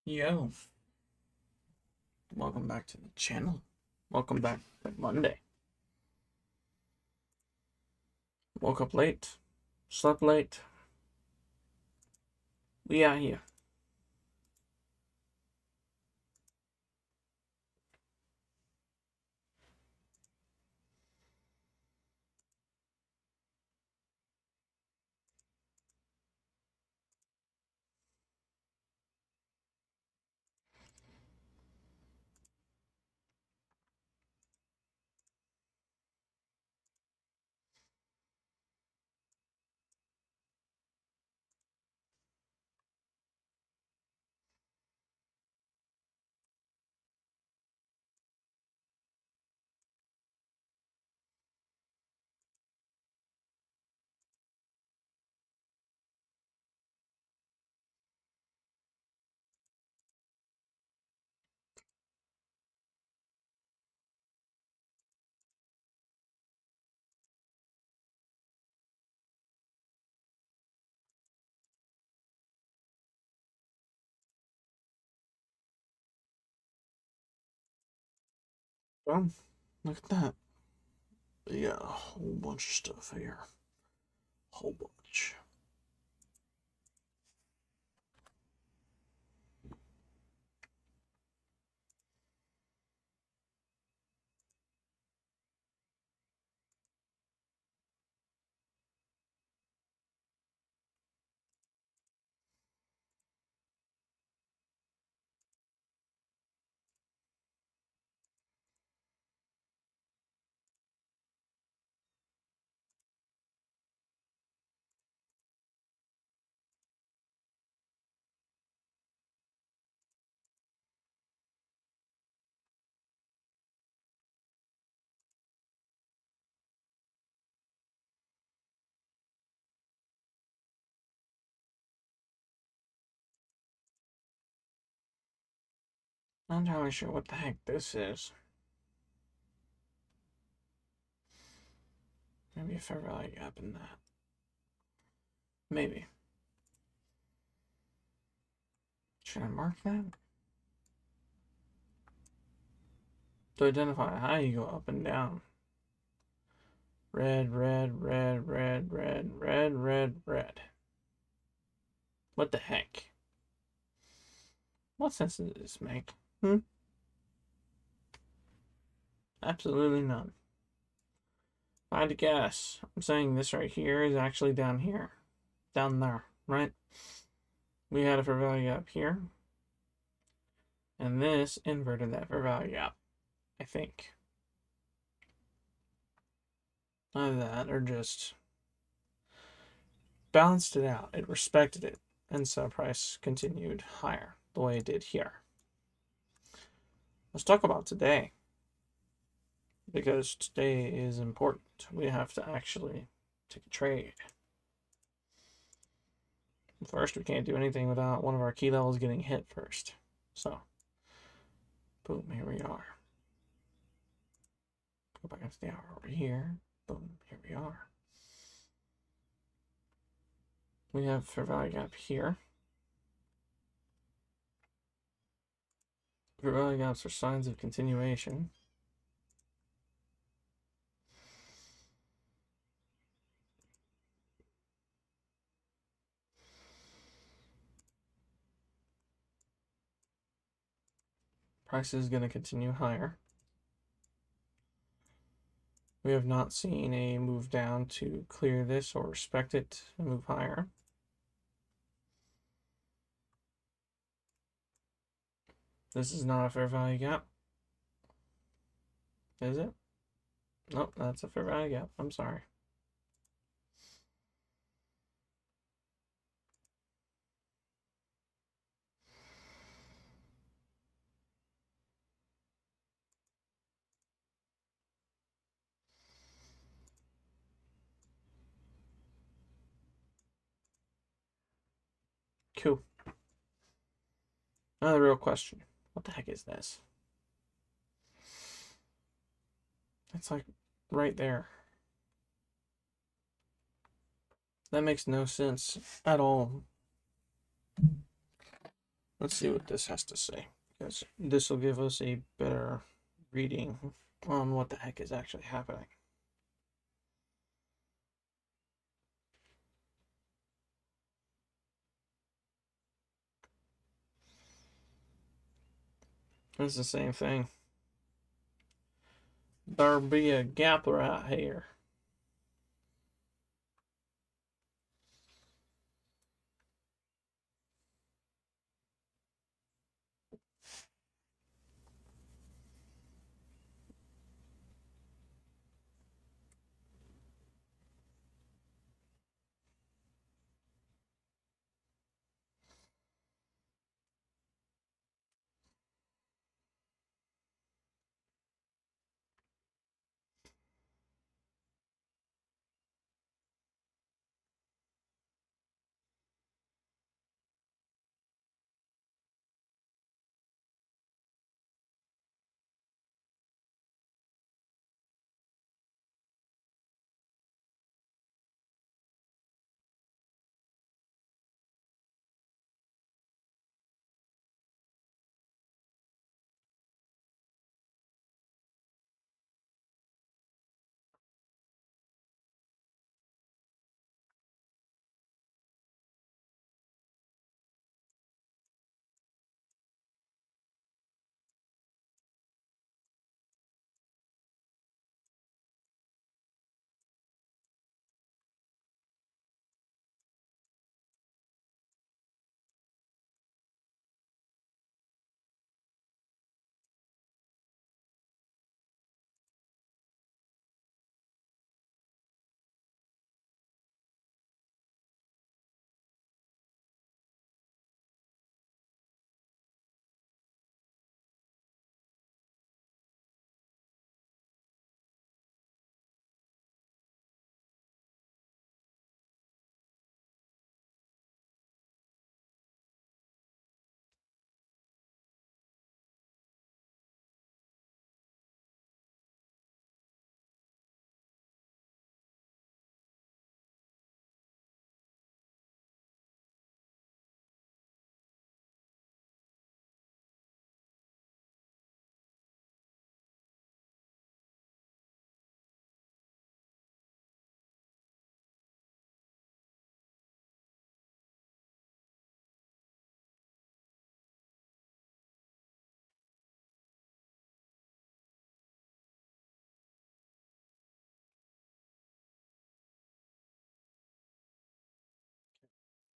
Yo, welcome back to the channel. Welcome back to Monday. Woke up late, slept late. We out here. Well, look at that. We got a whole bunch of stuff here. Whole bunch. Not entirely sure what the heck this is. Maybe a fair value gap in that. Maybe. Should I mark that? To identify how you go up and down. Red, red, red, red, red, red, red, red. What the heck? What sense does this make? Absolutely none. If I had to guess, I'm saying this right here is actually down here. Down there, right? We had a fair value gap here. And this inverted that fair value gap, I think. Either that or just balanced it out. It respected it. And so price continued higher the way it did here. Let's talk about today. Because today is important. We have to actually take a trade. First, we can't do anything without one of our key levels getting hit first. So, boom, here we are. Go back into the hour over here. Boom, here we are. We have fair value gap here. Fair value gaps are signs of continuation. Price is going to continue higher. We have not seen a move down to clear this or respect it and move higher. This is not a fair value gap. Is it? Nope, that's a fair value gap. I'm sorry. Cool. Now the real question. What the heck is this? It's like right there. That makes no sense at all. Let's see what this has to say, because this will give us a better reading on what the heck is actually happening. It's the same thing. There'll be a gap right here.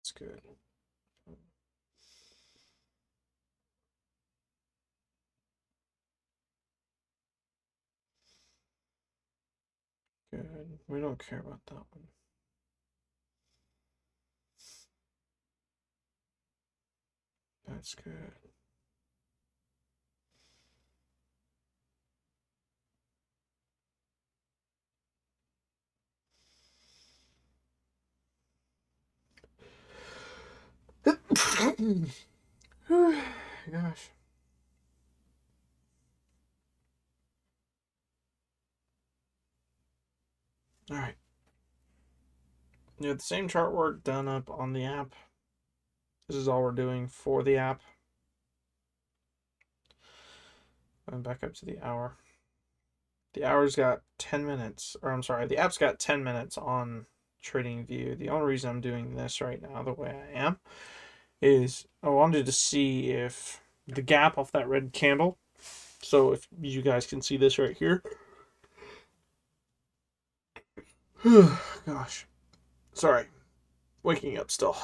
That's good. Good. We don't care about that one. That's good. Gosh. All right. You have the same chart work done up on the app. This is all we're doing for the app. Going back up to the hour. The hour's got 10 minutes, or I'm sorry, the app's got 10 minutes on TradingView. The only reason I'm doing this right now the way I am is I wanted to see if the gap off that red candle, so if you guys can see this right here. Gosh. Sorry. Waking up still.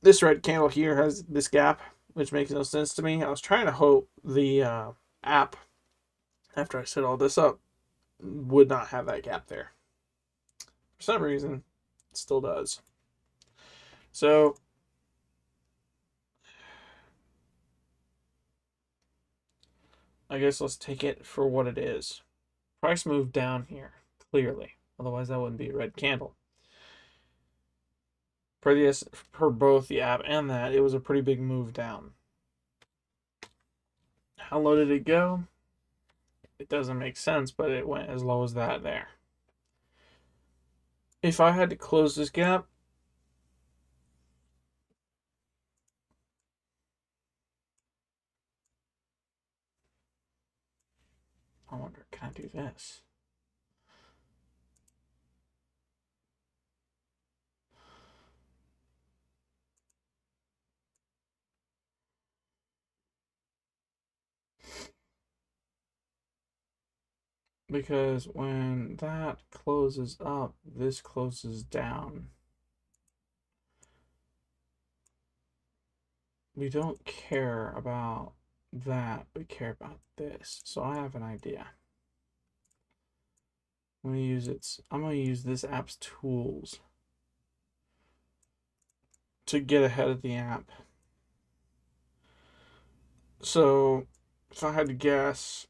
This red candle here has this gap, which makes no sense to me. I was trying to hope the app, after I set all this up, would not have that gap there. For some reason, it still does. So, I guess let's take it for what it is. Price moved down here, clearly. Otherwise, that wouldn't be a red candle. For both the app and that, it was a pretty big move down. How low did it go? It doesn't make sense, but it went as low as that there. If I had to close this gap, I wonder, can I do this? Because when that closes up, this closes down. We don't care about that, we care about this. So I have an idea. I'm gonna use this app's tools to get ahead of the app. So if I had to guess,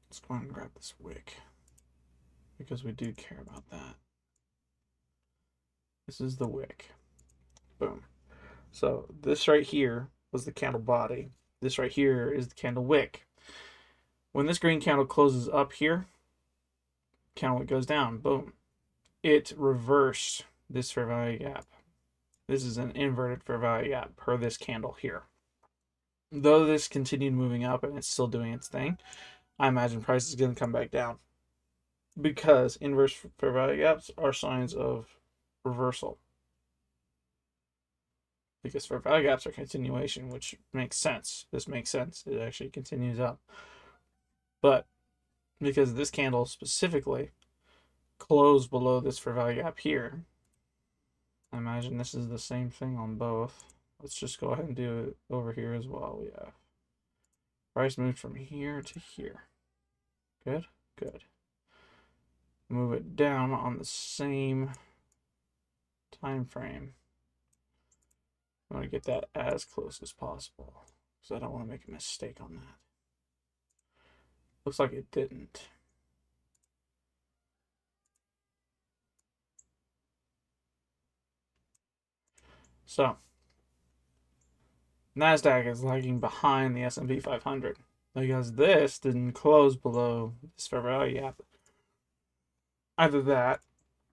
let's go ahead and grab this wick because we do care about that. This is the wick. Boom. So this right here was the candle body. This right here is the candle wick. When this green candle closes up here, candle wick goes down. Boom. It reversed this fair value gap. This is an inverted fair value gap per this candle here. Though this continued moving up and it's still doing its thing, I imagine price is going to come back down because inverse fair value gaps are signs of reversal. Because fair value gaps are continuation, which makes sense. This makes sense. It actually continues up. But because this candle specifically closed below this fair value gap here, I imagine this is the same thing on both. Let's just go ahead and do it over here as well. We have price moved from here to here. Good, good. Move it down on the same time frame. I want to get that as close as possible because I don't want to make a mistake on that. Looks like it didn't. So NASDAQ is lagging behind the S&P 500 because this didn't close below this fair value gap. Either that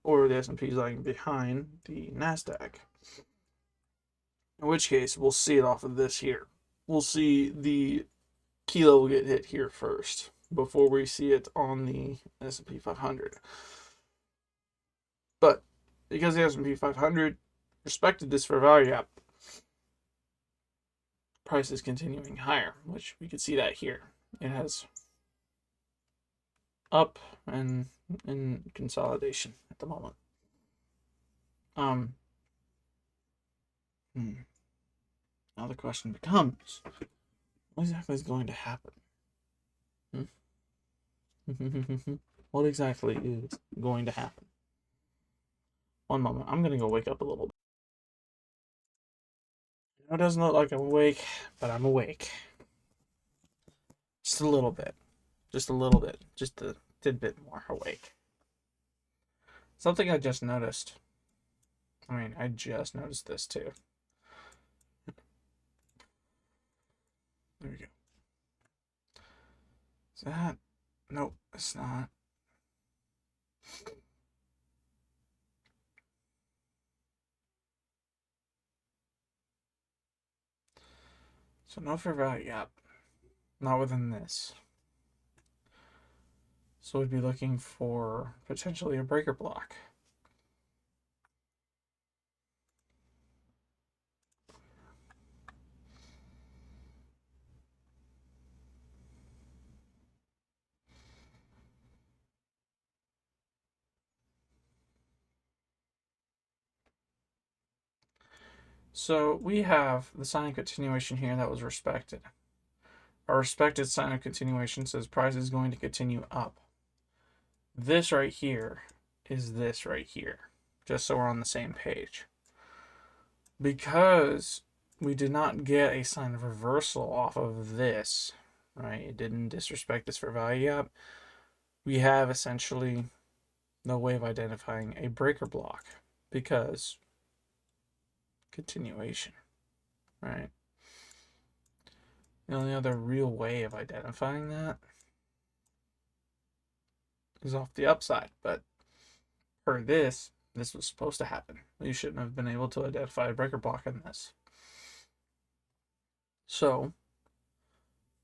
or the S&P is lagging behind the NASDAQ. In which case, we'll see it off of this here. We'll see the key level get hit here first before we see it on the S&P 500. But because the S&P 500 respected this fair value gap, price is continuing higher, which we can see that here. It has up and in consolidation at the moment. Now the question becomes, what exactly is going to happen? What exactly is going to happen? One moment. I'm going to go wake up a little bit. It doesn't look like I'm awake, but I'm awake. Just a little bit. Just a little bit. Just a tidbit more awake. Something I just noticed. I just noticed this too. There we go. Is that? Nope, it's not. So no fair value gap. Not within this. So we'd be looking for potentially a breaker block. So we have the sign of continuation here that was respected. Our respected sign of continuation says price is going to continue up. This right here is this right here, just so we're on the same page. Because we did not get a sign of reversal off of this, right? It didn't disrespect this fair value gap. We have essentially no way of identifying a breaker block because continuation, right? The only other real way of identifying that is off the upside, but per this was supposed to happen. You shouldn't have been able to identify a breaker block in this. So,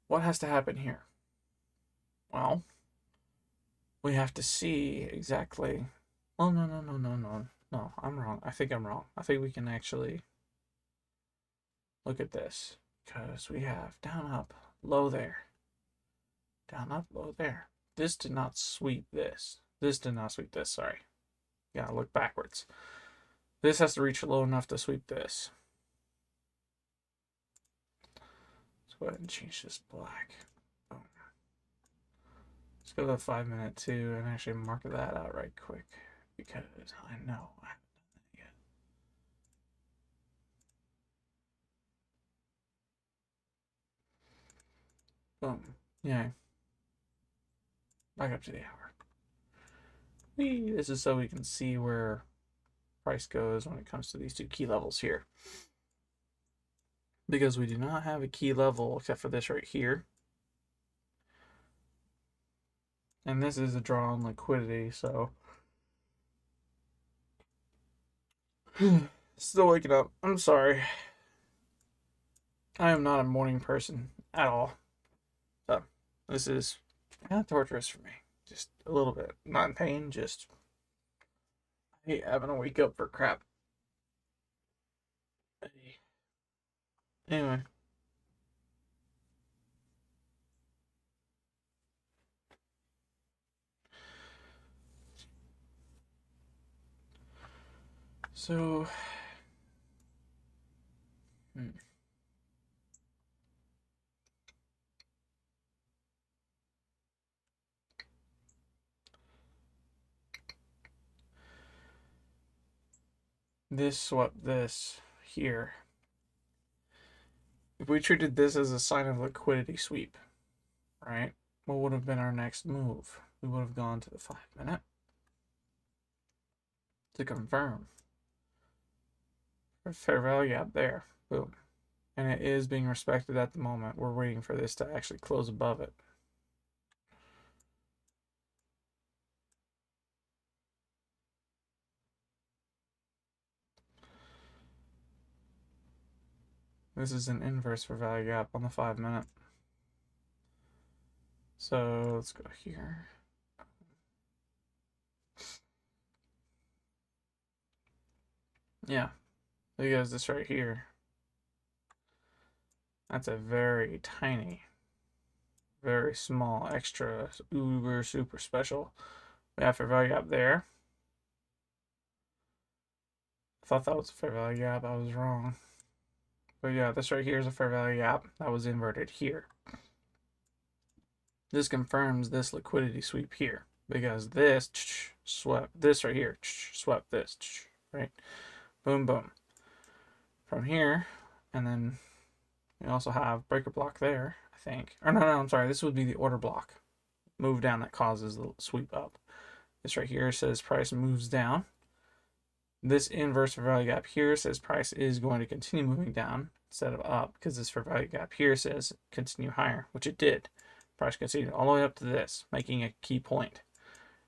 what has to happen here? Well, we have to see exactly. Oh, no, no, no, no, no. No, I'm wrong. I think I'm wrong. I think we can actually look at this. Because we have down, up, low there. Down, up, low there. This did not sweep this. This did not sweep this, sorry. Yeah, look backwards. This has to reach low enough to sweep this. Let's go ahead and change this black. Boom. Let's go to the 5 minute too and actually mark that out right quick because I know I haven't done that yet. Boom. Yeah. Back up to the hour. This is so we can see where price goes when it comes to these two key levels here. Because we do not have a key level except for this right here. And this is a draw on liquidity, so still waking up. I'm sorry. I am not a morning person at all. So this is kind of torturous for me. Just a little bit. Not in pain, just I hate having to wake up for crap. Anyway. So this swept this here. If we treated this as a sign of liquidity sweep, right? What would have been our next move? We would have gone to the 5 minute to confirm. Fair value gap there. Boom. And it is being respected at the moment. We're waiting for this to actually close above it. This is an inverse for value gap on the 5 minute. So let's go here. Yeah, because this right here, that's a very tiny, very small, extra, uber, super special. We have fair value gap there. I thought that was a fair value gap. I was wrong. But yeah, this right here is a fair value gap that was inverted here. This confirms this liquidity sweep here because this swept this right here, swept this, right? Boom, boom. From here, and then we also have breaker block there, I think. Or no, I'm sorry. This would be the order block. Move down that causes the sweep up. This right here says price moves down. This inverse fair value gap here says price is going to continue moving down instead of up because this fair value gap here says continue higher, which it did. Price continued all the way up to this, making a key point.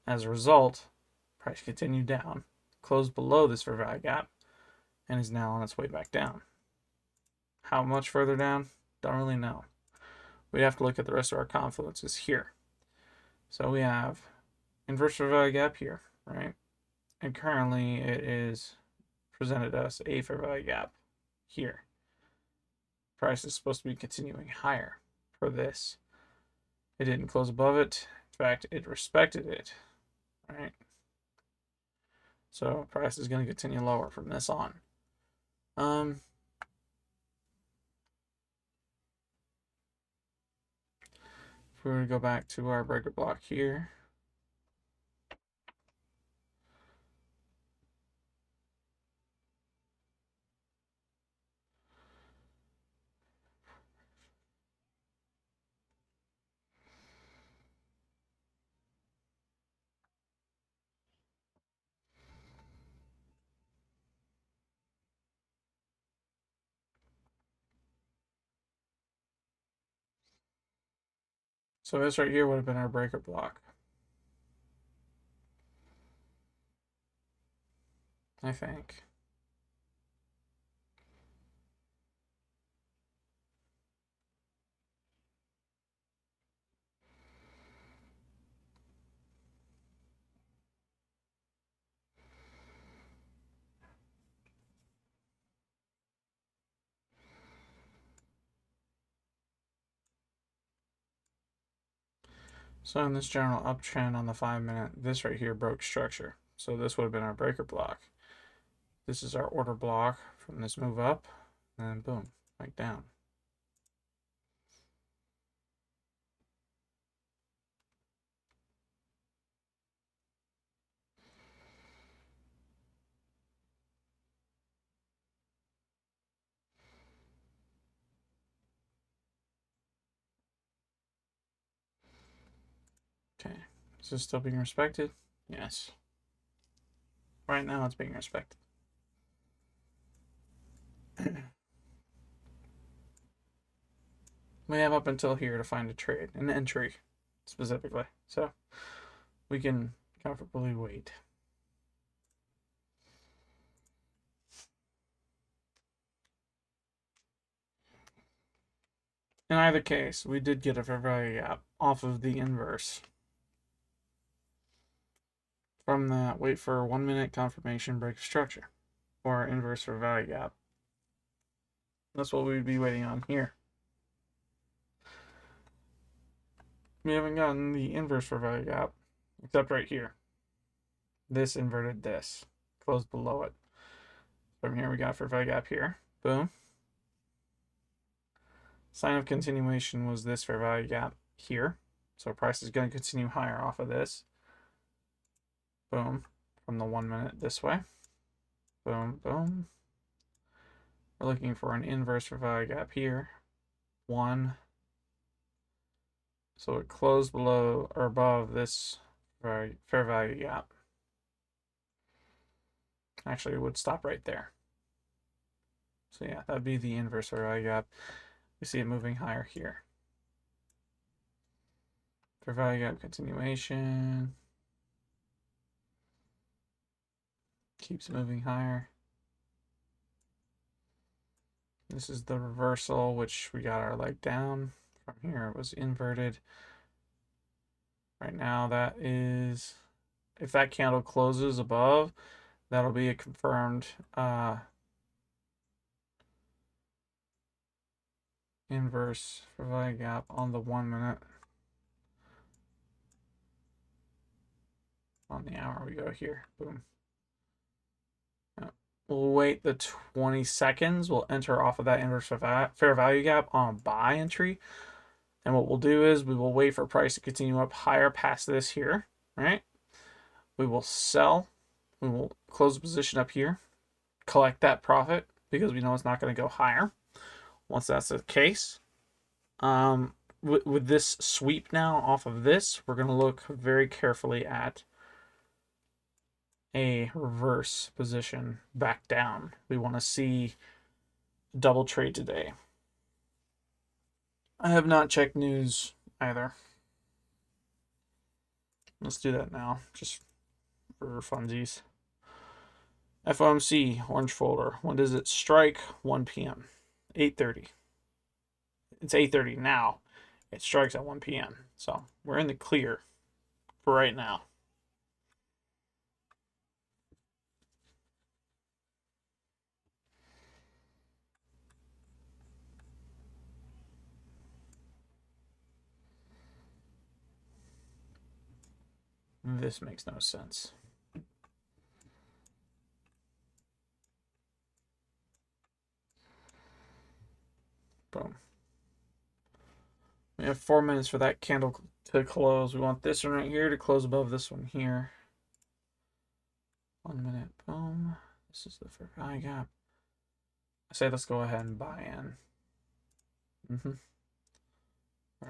As a result, price continued down, closed below this fair value gap, and is now on its way back down. How much further down? Don't really know. We have to look at the rest of our confluences here. So we have inverse fair value gap here, right? And currently it is presented us a fair value gap here. Price is supposed to be continuing higher for this. It didn't close above it. In fact, it respected it, right? So price is going to continue lower from this on. If we were to go back to our breaker block here, so this right here would have been our breaker block, I think. So in this general uptrend on the 5-minute, this right here broke structure. So this would have been our breaker block. This is our order block from this move up, and then boom, back down. Okay, is this still being respected? Yes. Right now it's being respected. We have up until here to find a trade, an entry specifically. So we can comfortably wait. In either case, we did get a fair value gap off of the inverse. From that, wait for 1 minute confirmation break of structure or inverse fair value gap. That's what we would be waiting on here. We haven't gotten the inverse fair value gap except right here. This inverted this, closed below it. From here, we got fair value gap here. Boom. Sign of continuation was this fair value gap here. So price is going to continue higher off of this. Boom. From the 1 minute this way. Boom, boom. We're looking for an inverse fair value gap here. 1. So it closed below or above this fair value gap. Actually, it would stop right there. So yeah, that'd be the inverse fair value gap. We see it moving higher here. Fair value gap continuation. Keeps moving higher. This is the reversal, which we got our leg down. From here, it was inverted. Right now, that is, if that candle closes above, that'll be a confirmed inverse fair value gap on the 1 minute. On the hour, we go here. Boom. We'll wait the 20 seconds. We'll enter off of that inverse fair value gap on buy entry. And what we'll do is we will wait for price to continue up higher past this here, right? We will sell. We will close the position up here, collect that profit because we know it's not going to go higher. Once that's the case, with this sweep now off of this, we're going to look very carefully at a reverse position back down. We want to see double trade today. I have not checked news either. Let's do that now, just for funsies. FOMC, orange folder. When does it strike? 1 p.m. 8:30. It's 8:30 now. It strikes at 1 p.m. So we're in the clear for right now. This makes no sense. Boom. We have 4 minutes for that candle to close. We want this one right here to close above this one here. 1 minute. Boom. This is the fair value gap. I say let's go ahead and buy in. We're going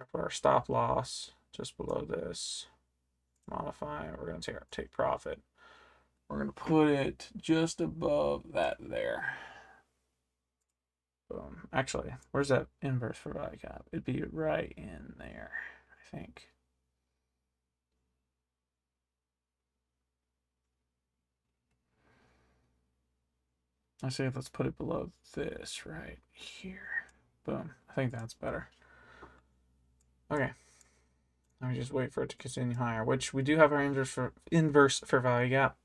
to put our stop loss just below this. Modify. We're going to take profit. We're going to put it just above that there. Boom. Actually, where's that inverse fair value gap? It'd be right in there, I think. I say let's put it below this right here. Boom. I think that's better. Okay. Let me just wait for it to continue higher, which we do have our inverse fair value gap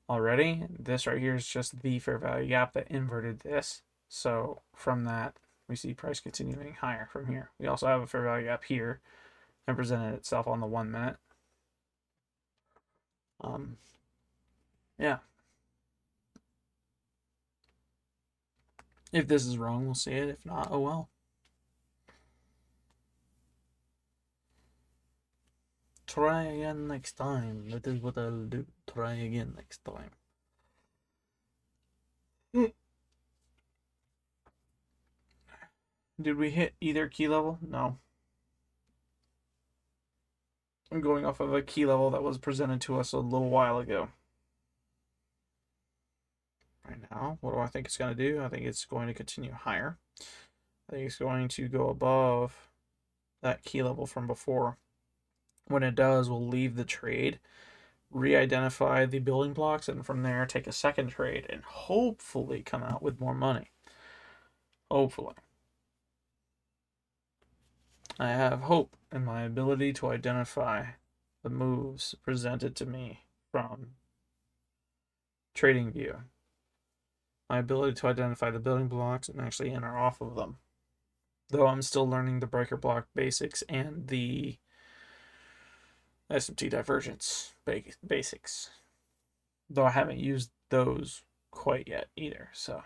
already. This right here is just the fair value gap that inverted this. So from that, we see price continuing higher from here. We also have a fair value gap here and presented itself on the 1 minute. Yeah. If this is wrong, we'll see it. If not, oh well. Try again next time. That is what I'll do. Try again next time. Did we hit either key level? No. I'm going off of a key level that was presented to us a little while ago. Right now, what do I think it's going to do? I think it's going to continue higher. I think it's going to go above that key level from before. When it does, we'll leave the trade, re-identify the building blocks, and from there take a second trade and hopefully come out with more money. Hopefully. I have hope in my ability to identify the moves presented to me from TradingView. My ability to identify the building blocks and actually enter off of them. Though I'm still learning the breaker block basics and the SMT divergence basics. Though I haven't used those quite yet either, so.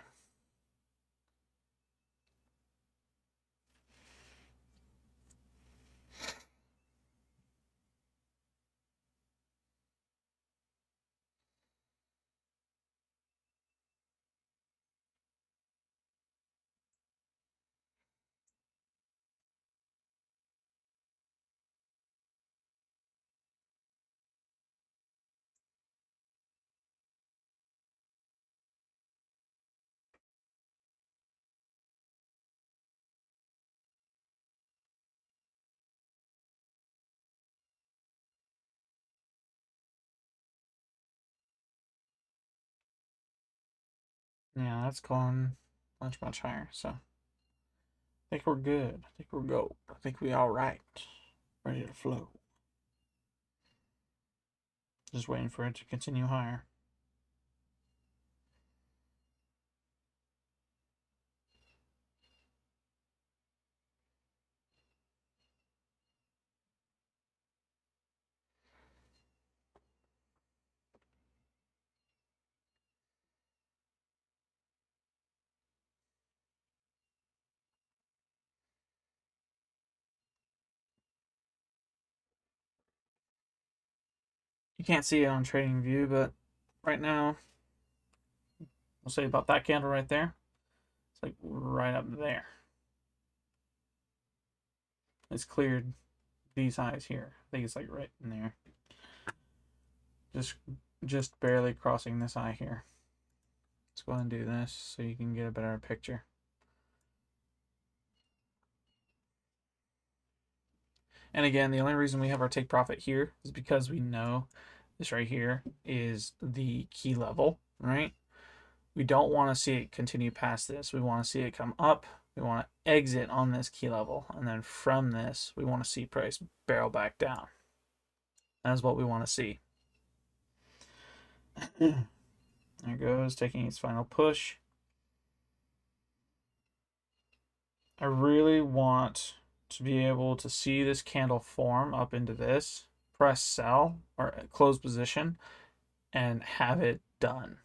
Yeah, that's gone much, much higher, so. I think we're good. I think we're go. I think we all right. Ready to flow. Just waiting for it to continue higher. You can't see it on TradingView, but right now, we'll say about that candle right there. It's like right up there. It's cleared these highs here. I think it's like right in there. Just barely crossing this eye here. Let's go ahead and do this so you can get a better picture. And again, the only reason we have our take profit here is because we know this right here is the key level, right? We don't want to see it continue past this. We want to see it come up. We want to exit on this key level. And then from this, we want to see price barrel back down. That's what we want to see. There it goes, taking its final push. I really want to be able to see this candle form up into this, press sell or close position, and have it done,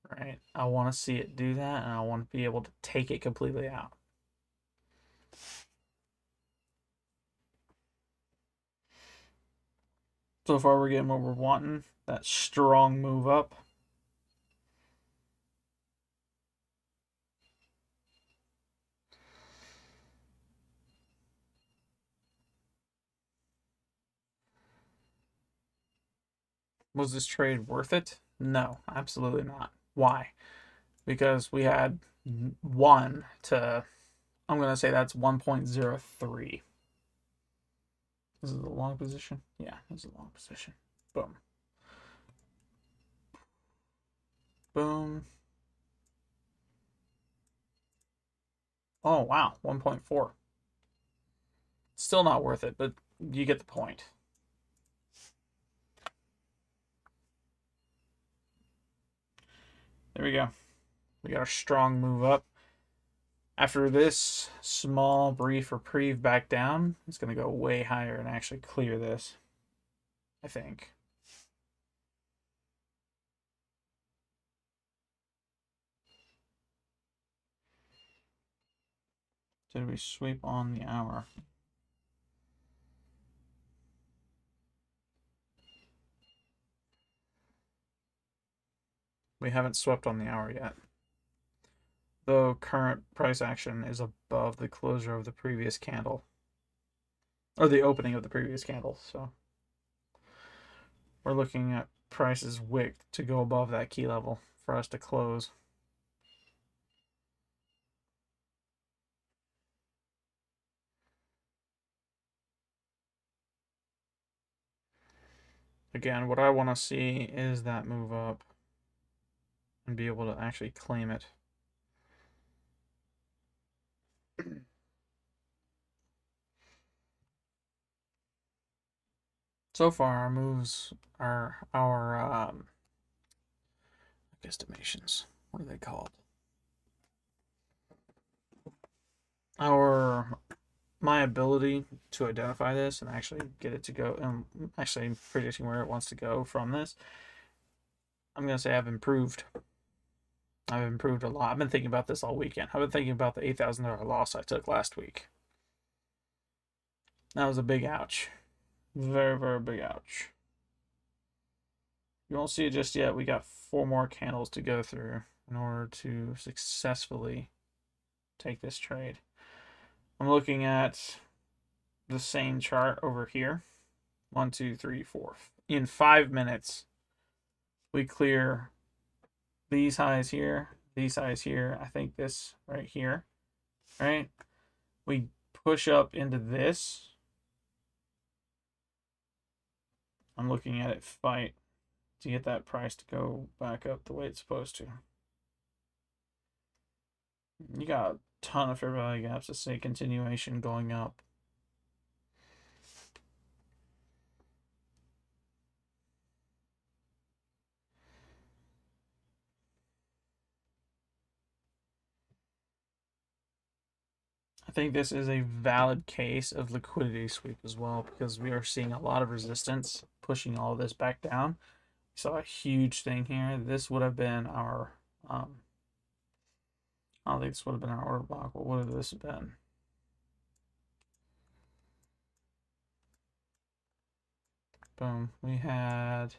right? I want to see it do that, and I want to be able to take it completely out. So far, we're getting what we're wanting, that strong move up. Was this trade worth it? No, absolutely not. Why? Because we had 1 to, I'm going to say that's 1.03. This is a long position? Yeah, this is a long position. Boom. Boom. Oh, wow, 1.4. Still not worth it, but you get the point. There we go. We got our strong move up. After this small brief reprieve back down, it's going to go way higher and actually clear this, I think. Did we sweep on the hour? We haven't swept on the hour yet. Though current price action is above the closure of the previous candle. Or the opening of the previous candle, so we're looking at prices wick to go above that key level for us to close. Again, what I want to see is that move up and be able to actually claim it. So far, our moves are our guesstimations. What are they called? My ability to identify this and actually get it to go, and actually predicting where it wants to go from this. I'm gonna say I've improved. I've improved a lot. I've been thinking about this all weekend. I've been thinking about the $8,000 loss I took last week. That was a big ouch. Very, very big ouch. You won't see it just yet. We got 4 more candles to go through in order to successfully take this trade. I'm looking at the same chart over here. 1, 2, 3, 4. In 5 minutes, we clear these highs here, these highs here. I think this right here, right? We push up into this. I'm looking at it fight to get that price to go back up the way it's supposed to. You got a ton of fair value gaps to say continuation going up. I think this is a valid case of liquidity sweep as well, because we are seeing a lot of resistance pushing all of this back down. We saw a huge thing here. This would have been our I don't think this would have been our order block. What would have this been? Boom. We had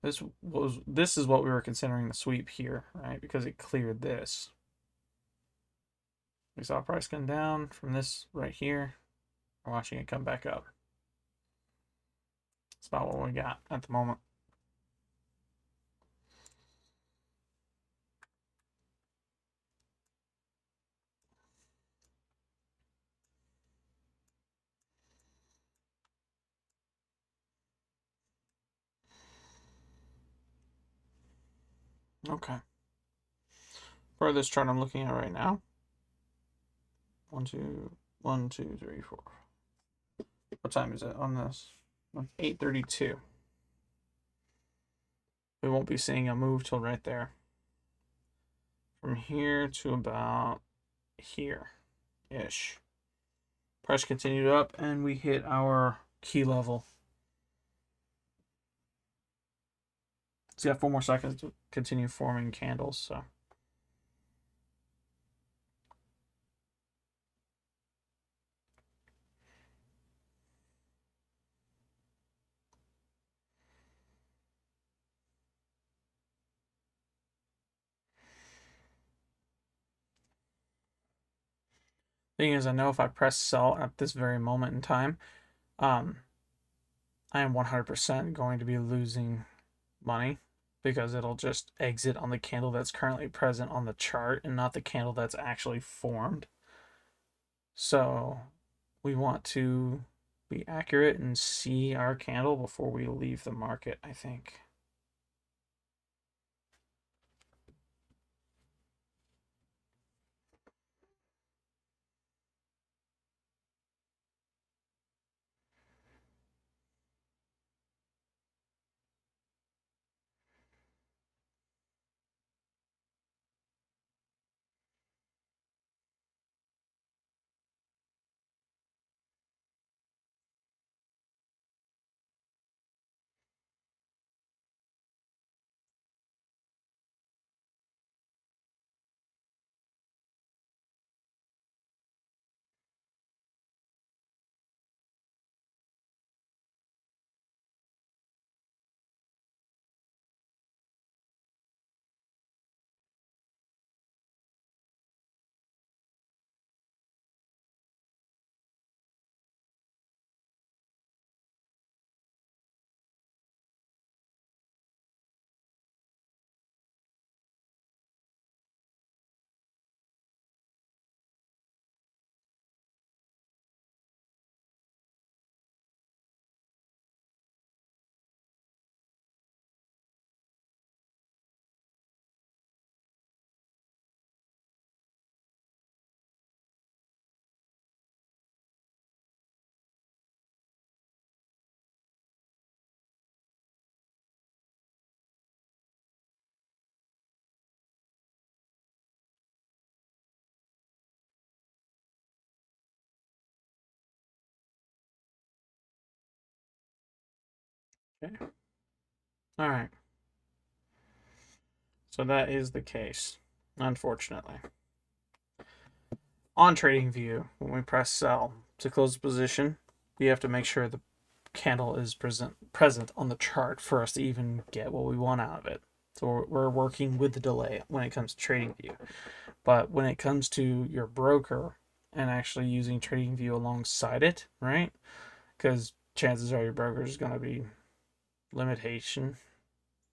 this is what we were considering the sweep here, right? Because it cleared this. We saw price come down from this right here. We're watching it come back up. That's about what we got at the moment. Okay. For this chart I'm looking at right now. 1, 2, 1, 2, 3, 4. What time is it on this? 8:32. We won't be seeing a move till right there. From here to about here-ish. Price continued up and we hit our key level. So you have 4 more seconds to continue forming candles, so. Thing is, I know if I press sell at this very moment in time, I am 100% going to be losing money because it'll just exit on the candle that's currently present on the chart and not the candle that's actually formed. So we want to be accurate and see our candle before we leave the market, I think. Okay. All right. So that is the case, unfortunately. On TradingView, when we press sell to close the position, we have to make sure the candle is present on the chart for us to even get what we want out of it. So we're working with the delay when it comes to TradingView. But when it comes to your broker and actually using TradingView alongside it, right? Because chances are your broker is going to be limitation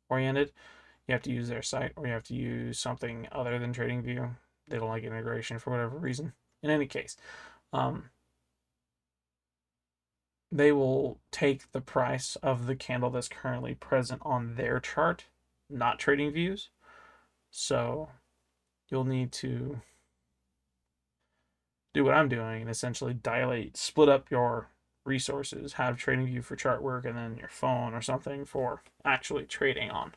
oriented. You have to use their site, or you have to use something other than TradingView. They don't like integration for whatever reason. In any case, they will take the price of the candle that's currently present on their chart, not TradingView's. So you'll need to do what I'm doing and essentially split up your resources, have TradingView for chart work, and then your phone or something for actually trading on.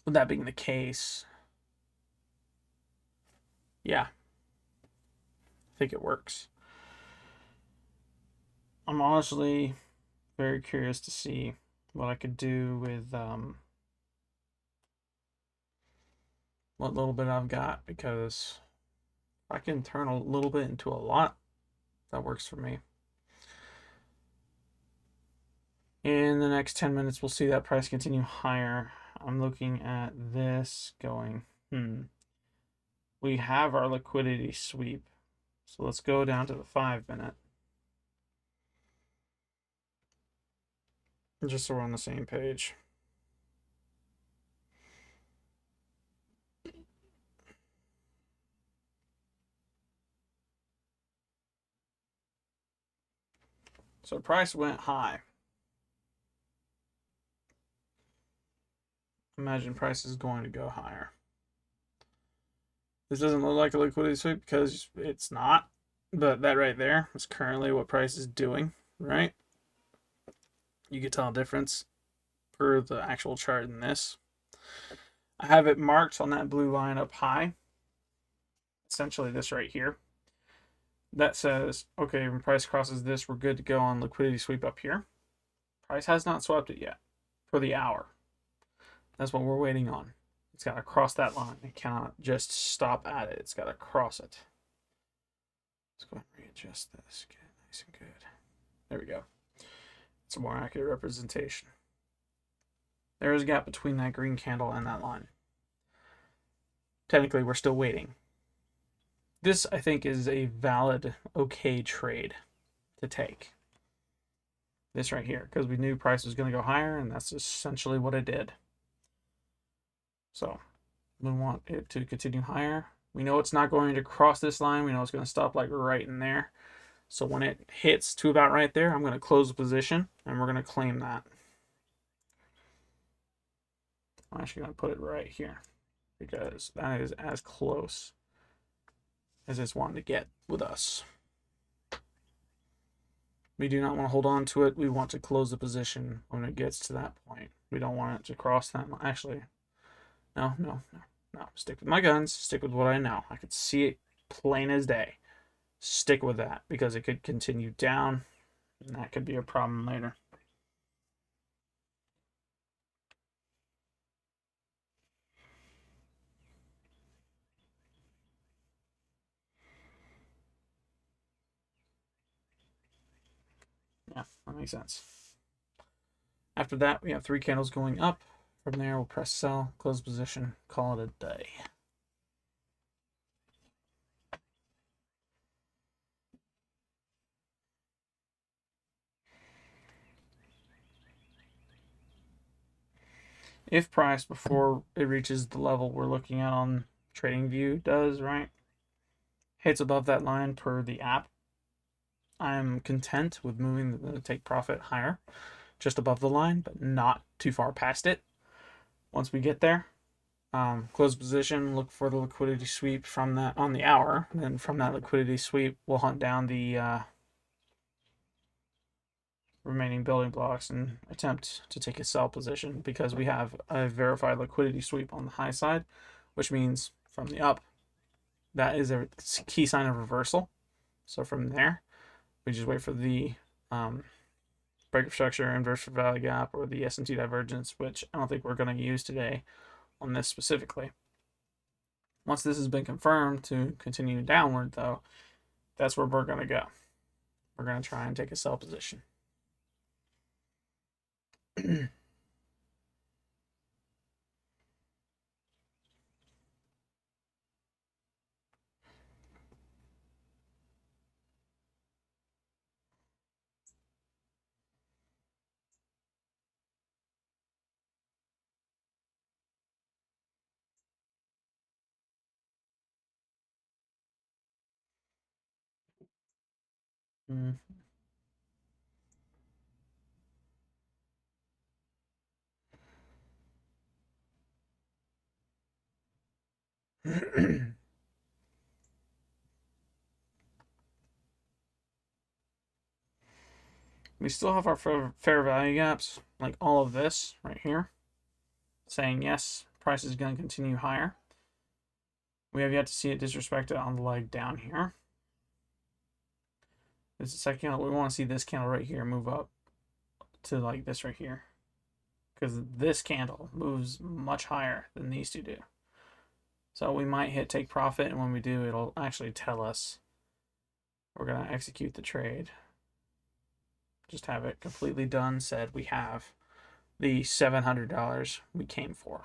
With that being the case, yeah, I think it works. I'm honestly very curious to see what I could do with what little bit I've got, because I can turn a little bit into a lot. That works for me. In the next 10 minutes, we'll see that price continue higher. I'm looking at this going, we have our liquidity sweep. So let's go down to the 5-minute. Just so we're on the same page. So price went high. Imagine price is going to go higher. This doesn't look like a liquidity sweep because it's not, but that right there is currently what price is doing, right? You can tell a difference per the actual chart in this. I have it marked on that blue line up high, essentially this right here. That says, okay, when price crosses this, we're good to go on liquidity sweep up here. Price has not swept it yet for the hour. That's what we're waiting on. It's got to cross that line. It cannot just stop at it. It's got to cross it. Let's go ahead and readjust this. Get it nice and good. There we go. It's a more accurate representation. There is a gap between that green candle and that line. Technically, we're still waiting. This, I think, is a valid, okay trade to take. This right here, because we knew price was going to go higher, and that's essentially what it did. So we want it to continue higher. We know it's not going to cross this line. We know it's going to stop like right in there. So when it hits to about right there, I'm going to close the position, and we're going to claim that. I'm actually going to put it right here, because that is as close as it's wanting to get with us. We do not want to hold on to it. We want to close the position when it gets to that point. We don't want it to cross that line. Actually, no. Stick with my guns. Stick with what I know. I could see it plain as day. Stick with that, because it could continue down, and that could be a problem later. Yeah, that makes sense. After that, we have 3 candles going up. From there, we'll press sell, close position, call it a day. If price, before it reaches the level we're looking at on TradingView does, right, hits above that line per the app, I'm content with moving the take profit higher, just above the line, but not too far past it. Once we get there, close position, look for the liquidity sweep from that on the hour, and then from that liquidity sweep, we'll hunt down the remaining building blocks and attempt to take a sell position, because we have a verified liquidity sweep on the high side, which means from the up, that is a key sign of reversal. So from there, we just wait for the break of structure, inverse fair value gap, or the S&T divergence, which I don't think we're going to use today on this specifically. Once this has been confirmed to continue downward, though, that's where we're going to go. We're going to try and take a sell position. Mm. We still have our fair value gaps, like all of this right here, saying yes, price is going to continue higher. We have yet to see it disrespected on the leg down here. This is the second candle. We want to see this candle right here move up to like this right here, because this candle moves much higher than these two do. So we might hit take profit, and when we do, it'll actually tell us we're going to execute the trade. Just have it completely done, said we have the $700 we came for.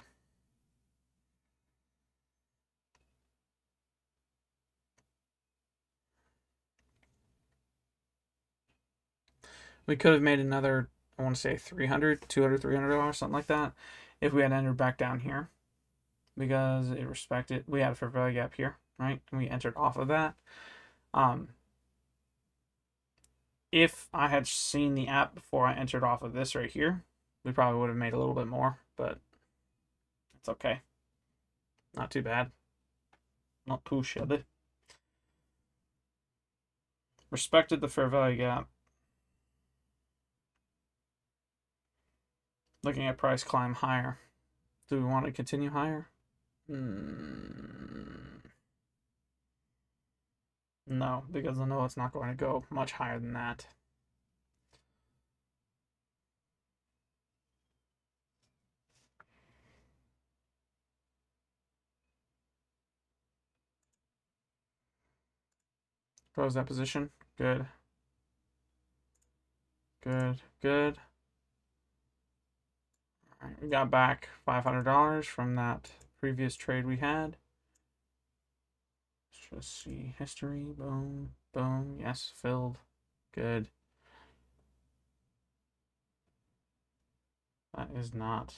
We could have made another, I want to say $300, $200, $300, something like that, if we had entered back down here, because it respected, we had a fair value gap here, right? And we entered off of that. If I had seen the app before I entered off of this right here, we probably would have made a little bit more, but it's okay. Not too bad. Not too shabby. Respected the fair value gap. Looking at price climb higher. Do we want to continue higher? No, because I know it's not going to go much higher than that. Close that position. Good. Good. Good. All right, we got back $500 from that previous trade we had. Let's just see history. Boom. Boom. Yes, filled. Good. That is not.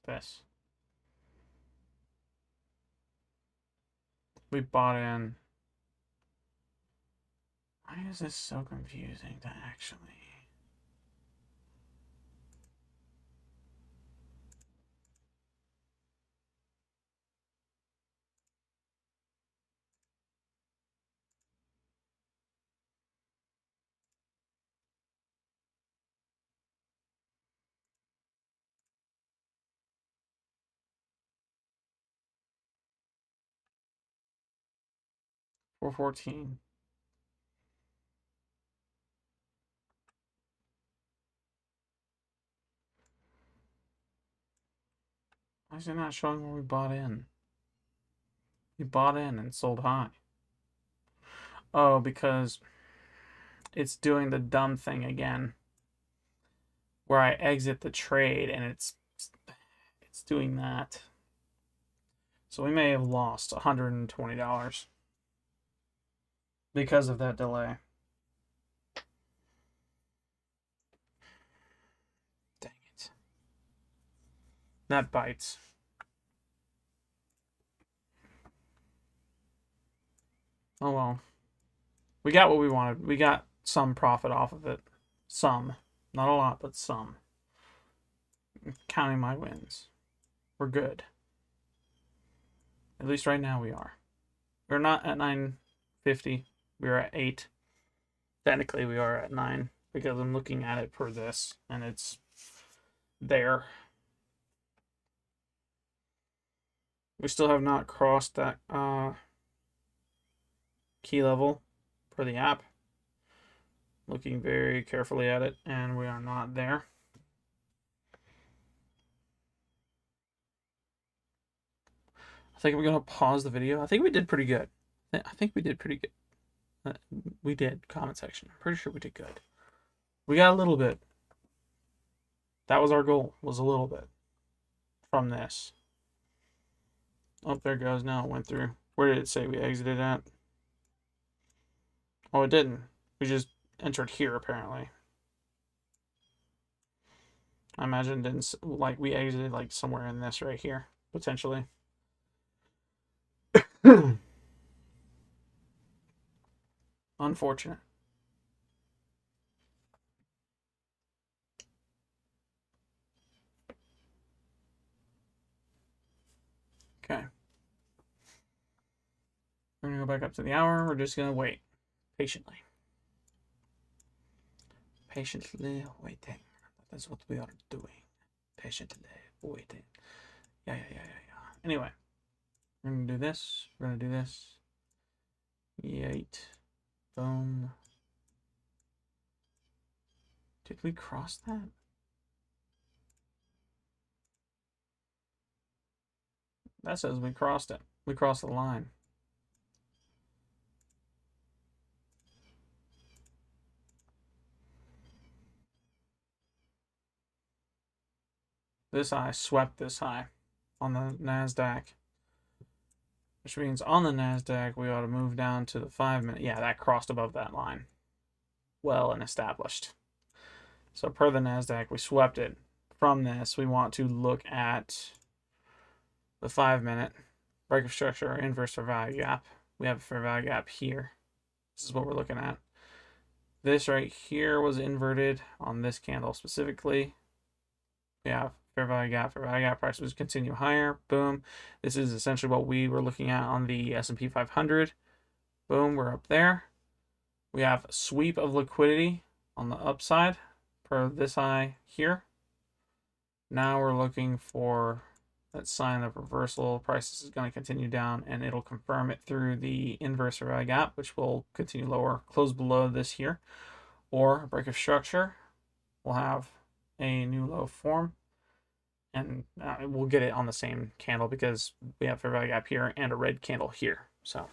This. We bought in. Why is this so confusing to actually? $414. Why is it not showing where we bought in? We bought in and sold high. Oh, because it's doing the dumb thing again, where I exit the trade and it's doing that. So we may have lost $120 because of that delay. Dang it. That bites. Oh well. We got what we wanted. We got some profit off of it. Some. Not a lot, but some. Counting my wins. We're good. At least right now we are. We're not at 950. We're at 8. Technically we are at 9 because I'm looking at it per this and it's there. We still have not crossed that key level for the app. Looking very carefully at it, and we are not there. I think I'm going to pause the video. I think we did pretty good. I think we did pretty good. We did. Comment section. I'm pretty sure we did good. We got a little bit. That was our goal, was a little bit from this. Oh, there it goes. Now it went through. Where did it say we exited at? Oh, it didn't. We just entered here, apparently. I imagine it didn't, like, we exited, like, somewhere in this right here, potentially. Unfortunate. Okay. We're going to go back up to the hour. We're just going to wait patiently. Patiently waiting. That's what we are doing. Patiently waiting. Yeah. Anyway, we're going to do this. We're going to do this. Yeet. Boom. Did we cross that? That says we crossed it. We crossed the line. This high swept this high on the NASDAQ. Which means on the NASDAQ, we ought to move down to the 5 minute. Yeah, that crossed above that line. Well and established. So per the NASDAQ, we swept it. From this, we want to look at the 5 minute break of structure or inverse fair value gap. We have a fair value gap here. This is what we're looking at. This right here was inverted on this candle specifically. We have fair value gap prices continue higher. Boom. This is essentially what we were looking at on the S&P 500. Boom, we're up there. We have a sweep of liquidity on the upside per this high here. Now we're looking for that sign of reversal. Prices is going to continue down, and it'll confirm it through the inverse fair value gap, which will continue lower, close below this here, or a break of structure. We'll have a new low form, and we'll get it on the same candle because we have fair value gap here and a red candle here. So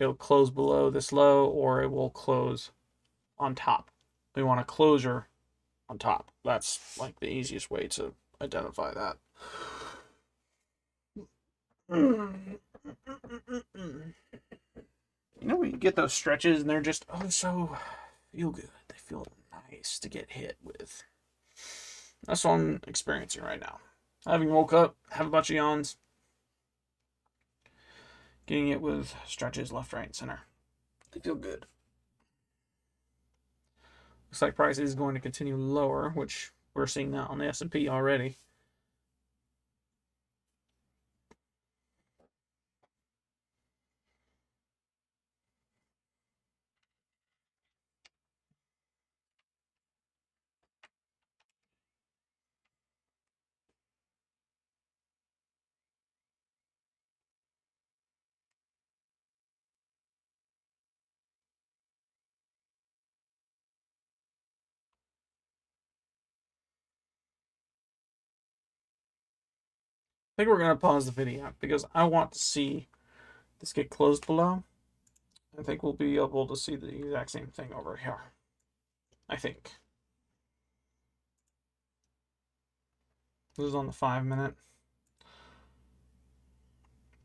it'll close below this low, or it will close on top. We want a closure on top. That's like the easiest way to identify that. You know, when you get those stretches and they're just, oh, so feel good. They feel nice to get hit with. That's what I'm experiencing right now. Having woke up, have a bunch of yawns, getting it with stretches left, right, and center. They feel good. Looks like price is going to continue lower, which we're seeing that on the S&P already. I think we're going to pause the video because I want to see this get closed below. I think we'll be able to see the exact same thing over here. I think. This is on the 5 minute.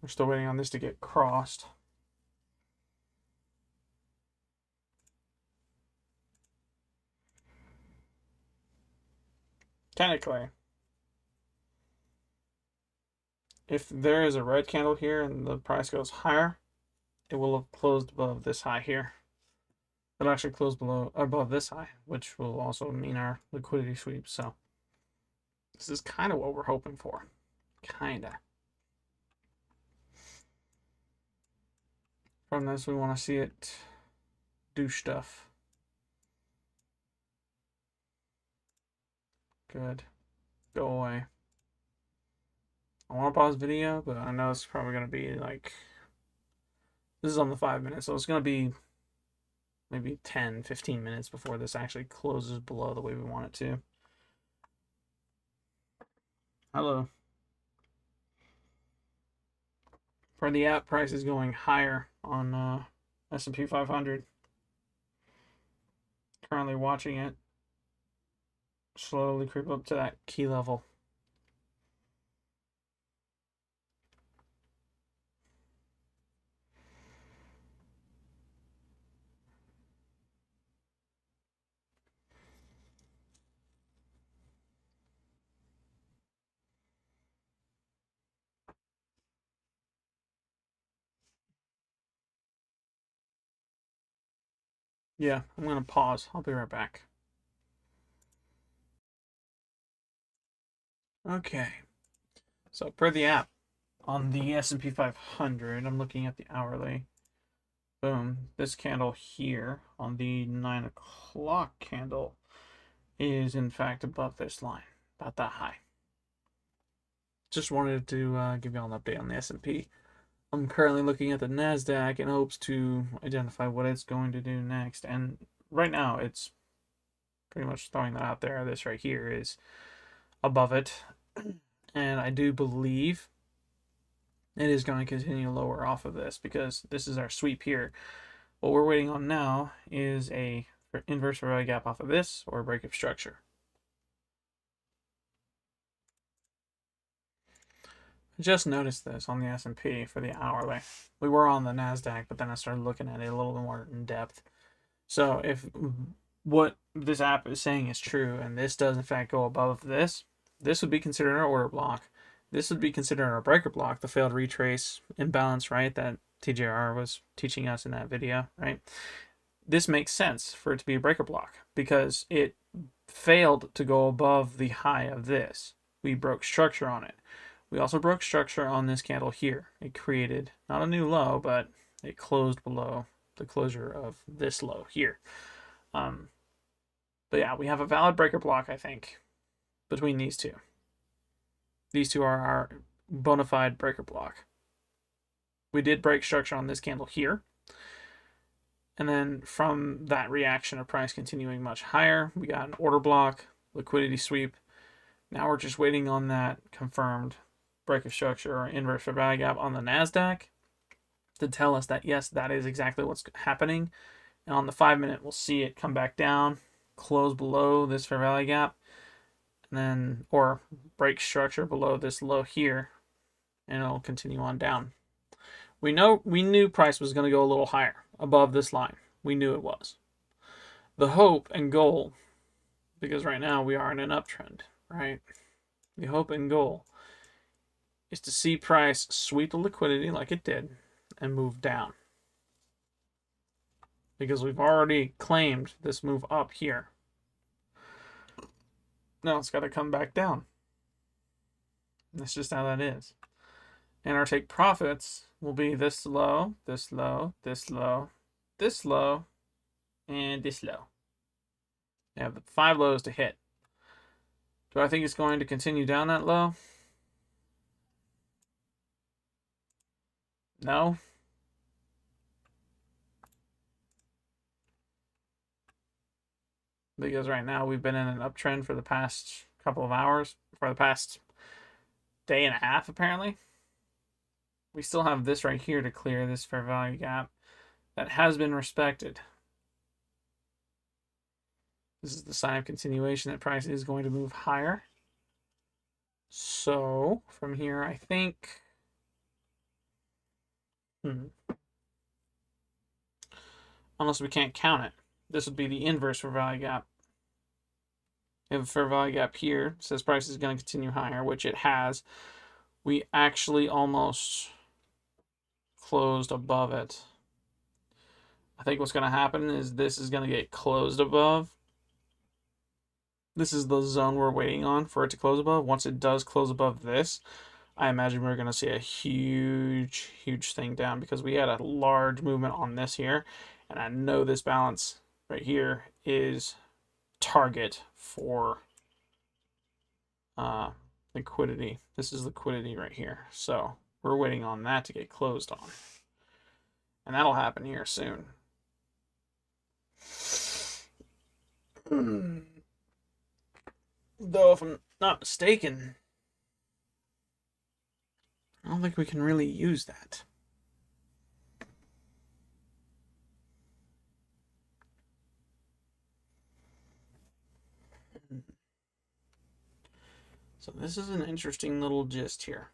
We're still waiting on this to get crossed. Technically, if there is a red candle here and the price goes higher, it will have closed above this high here. It'll actually close above this high, which will also mean our liquidity sweep. So this is kind of what we're hoping for. Kinda. From this, we want to see it do stuff. Good. Go away. I want to pause video, but I know it's probably going to be like, this is on the 5 minutes, so it's going to be maybe 10, 15 minutes before this actually closes below the way we want it to. Hello. For the app, price is going higher on S&P 500. Currently watching it slowly creep up to that key level. Yeah, I'm going to pause. I'll be right back. Okay. So per the app, on the S&P 500, I'm looking at the hourly. Boom. This candle here on the 9 o'clock candle is in fact above this line, about that high. Just wanted to give you all an update on the S&P. I'm currently looking at the NASDAQ in hopes to identify what it's going to do next. And right now, it's pretty much throwing that out there. This right here is above it. And I do believe it is going to continue lower off of this because this is our sweep here. What we're waiting on now is a inverse fair value gap off of this or a break of structure. I just noticed this on the S&P for the hourly. We were on the NASDAQ, but then I started looking at it a little more in depth. So if what this app is saying is true, and this does in fact go above this, this would be considered our order block. This would be considered our breaker block, the failed retrace imbalance, right? That TJR was teaching us in that video, right? This makes sense for it to be a breaker block because it failed to go above the high of this. We broke structure on it. We also broke structure on this candle here. It created not a new low, but it closed below the closure of this low here. But yeah, we have a valid breaker block, I think, between these two. These two are our bona fide breaker block. We did break structure on this candle here. And then from that reaction of price continuing much higher, we got an order block, liquidity sweep. Now we're just waiting on that confirmed break of structure or inverse fair value gap on the NASDAQ to tell us that, yes, that is exactly what's happening. And on the 5 minute, we'll see it come back down, close below this fair value gap, and then, or break structure below this low here, and it'll continue on down. We knew price was going to go a little higher above this line. We knew it was. The hope and goal, because right now we are in an uptrend, right? The hope and goal is to see price sweep the liquidity like it did and move down. Because we've already claimed this move up here. Now it's got to come back down. That's just how that is. And our take profits will be this low, this low, this low, this low, and this low. We have 5 lows to hit. Do I think it's going to continue down that low? No. Because right now we've been in an uptrend for the past couple of hours, for the past day and a half, apparently. We still have this right here to clear, this fair value gap that has been respected. This is the sign of continuation that price is going to move higher. So from here, I think, unless we can't count it, this would be the inverse fair value gap. We have a fair value gap here, says price is going to continue higher, which it has. We actually almost closed above it. I think what's going to happen is this is going to get closed above. This is the zone we're waiting on for it to close above. Once it does close above this, I imagine we're going to see a huge, huge thing down because we had a large movement on this here. And I know this balance right here is target for liquidity. This is liquidity right here. So we're waiting on that to get closed on. And that'll happen here soon. Though, if I'm not mistaken, I don't think we can really use that. So this is an interesting little gist here.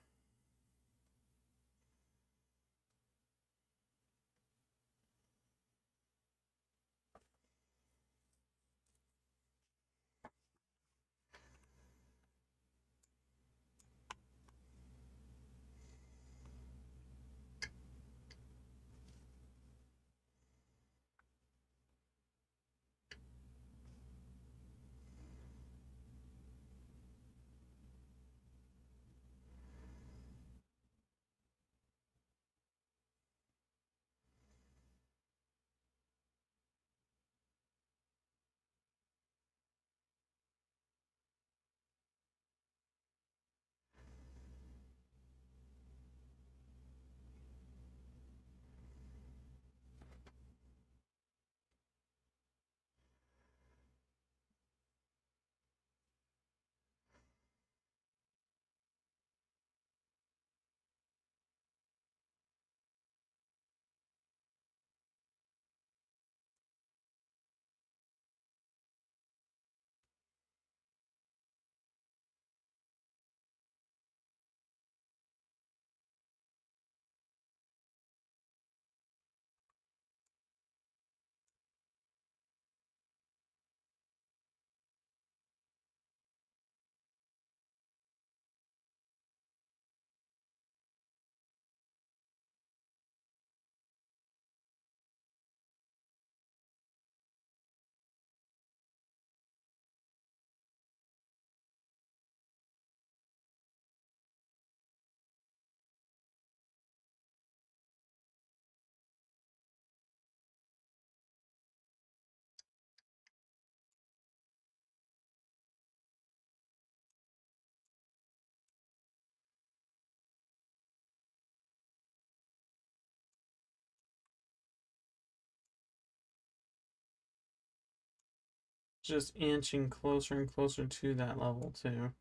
Just inching closer and closer to that level too.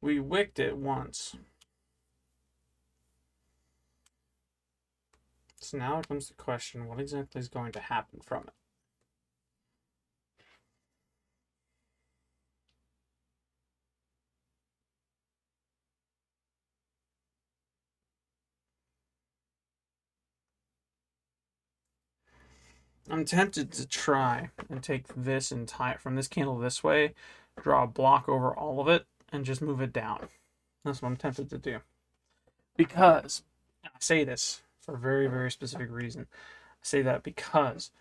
We wicked it once. So now it comes to the question, what exactly is going to happen from it? I'm tempted to try and take this entire, from this candle this way, draw a block over all of it, and just move it down. That's what I'm tempted to do. Because, and I say this for a very, very specific reason. I say that because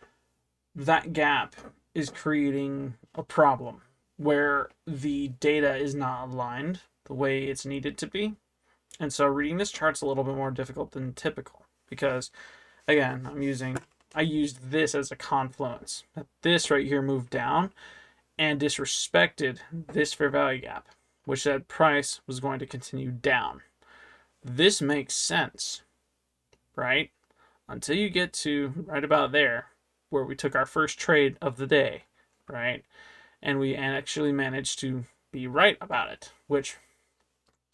that gap is creating a problem where the data is not aligned the way it's needed to be. And so reading this chart's a little bit more difficult than typical because, again, I used this as a confluence. This right here moved down and disrespected this fair value gap, which said price was going to continue down. This makes sense, right? Until you get to right about there, where we took our first trade of the day, right? And we actually managed to be right about it, which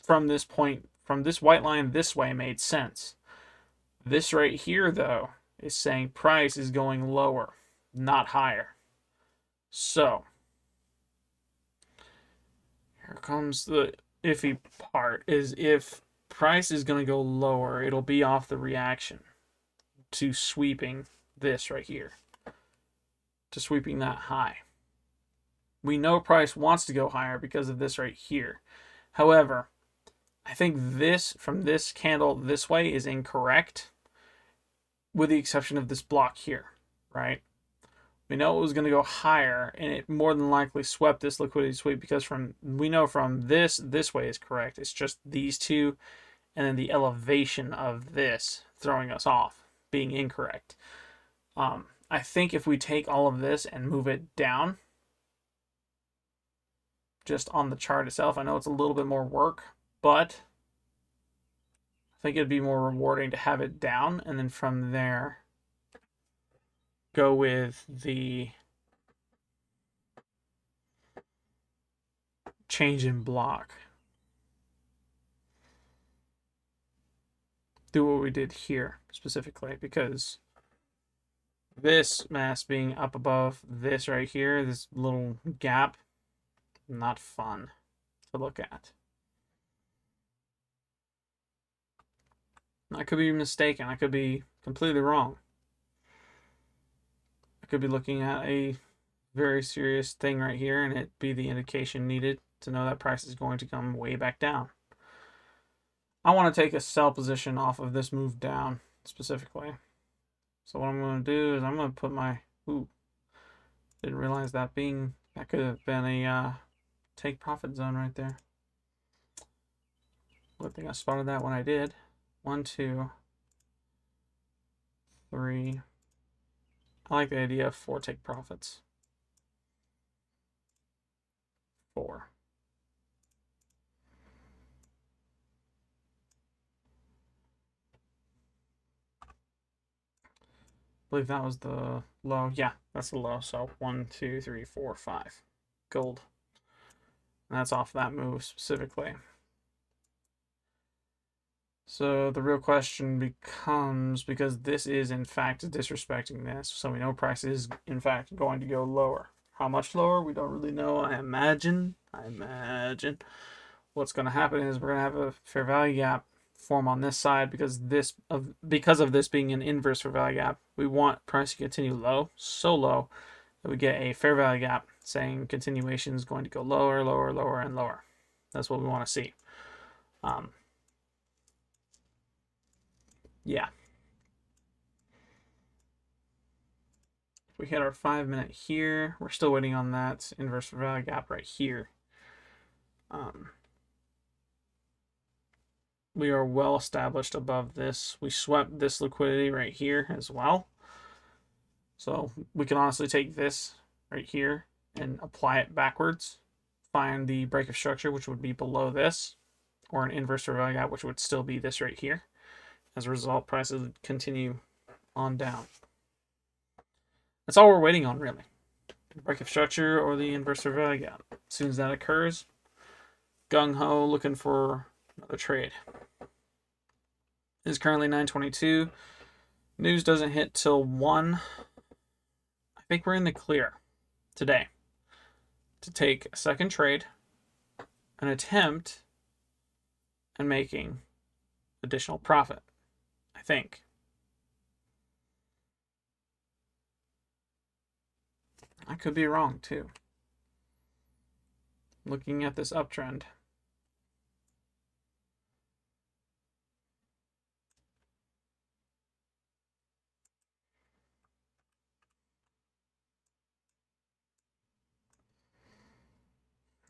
from this point, from this white line this way made sense. This right here, though, is saying price is going lower, not higher. So, here comes the iffy part, is if price is going to go lower, it'll be off the reaction to sweeping this right here, to sweeping that high. We know price wants to go higher because of this right here. However, I think this, from this candle this way, is incorrect, with the exception of this block here, right? We know it was going to go higher, and it more than likely swept this liquidity sweep because we know from this way is correct. It's just these two, and then the elevation of this throwing us off, being incorrect. I think if we take all of this and move it down, just on the chart itself. I know it's a little bit more work, but I think it'd be more rewarding to have it down and then from there go with the change in block. Do what we did here specifically, because this mass being up above this right here, this little gap, not fun to look at. I could be mistaken. I could be completely wrong. I could be looking at a very serious thing right here and it be the indication needed to know that price is going to come way back down. I want to take a sell position off of this move down specifically. So what I'm going to do is I'm going to put my, didn't realize that could have been a take profit zone right there. Good thing I spotted that when I did. 1, 2, 3. I like the idea of 4 take profits. 4. I believe that was the low. Yeah, that's the low. So 1, 2, 3, 4, 5. Gold. And that's off that move specifically. So the real question becomes, because this is in fact disrespecting this, so we know price is in fact going to go lower. How much lower? We don't really know. I imagine what's going to happen is we're going to have a fair value gap form on this side because of this being an inverse fair value gap. We want price to continue low, so low that we get a fair value gap saying continuation is going to go lower, lower, lower, and lower. That's what we want to see. Yeah. If we hit our 5-minute here, we're still waiting on that inverse fair value gap right here. We are well established above this. We swept this liquidity right here as well. So we can honestly take this right here and apply it backwards. Find the break of structure, which would be below this, or an inverse fair value gap, which would still be this right here. As a result, prices would continue on down. That's all we're waiting on, really. Break of structure or the inverse fair value gap. As soon as that occurs, gung-ho looking for another trade. It is currently 9:22. News doesn't hit till 1. I think we're in the clear today to take a second trade, an attempt at making additional profit. I think. I could be wrong too. Looking at this uptrend.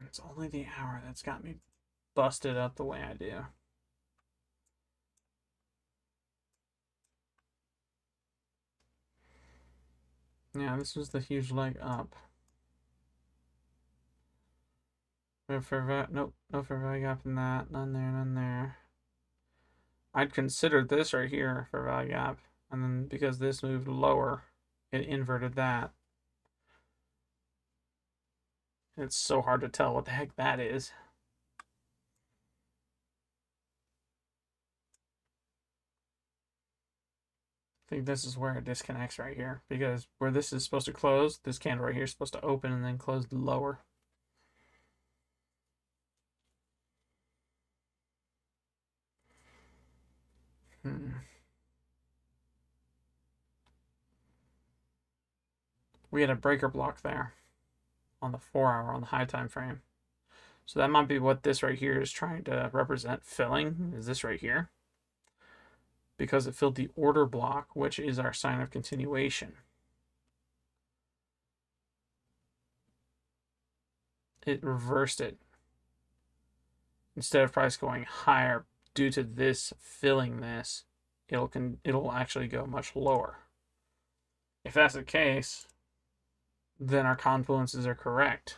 It's only the hour that's got me busted up the way I do. Yeah, this was the huge leg up. Nope, no fair value gap in that. None there, none there. I'd considered this right here for value gap, and then because this moved lower, it inverted that. It's so hard to tell what the heck that is. I think this is where it disconnects right here, because where this is supposed to close, this candle right here is supposed to open and then close lower. We had a breaker block there on the 4-hour on the high time frame. So that might be what this right here is trying to represent filling, is this right here. Because it filled the order block, which is our sign of continuation. It reversed it. Instead of price going higher due to this filling this, it'll actually go much lower. If that's the case, then our confluences are correct.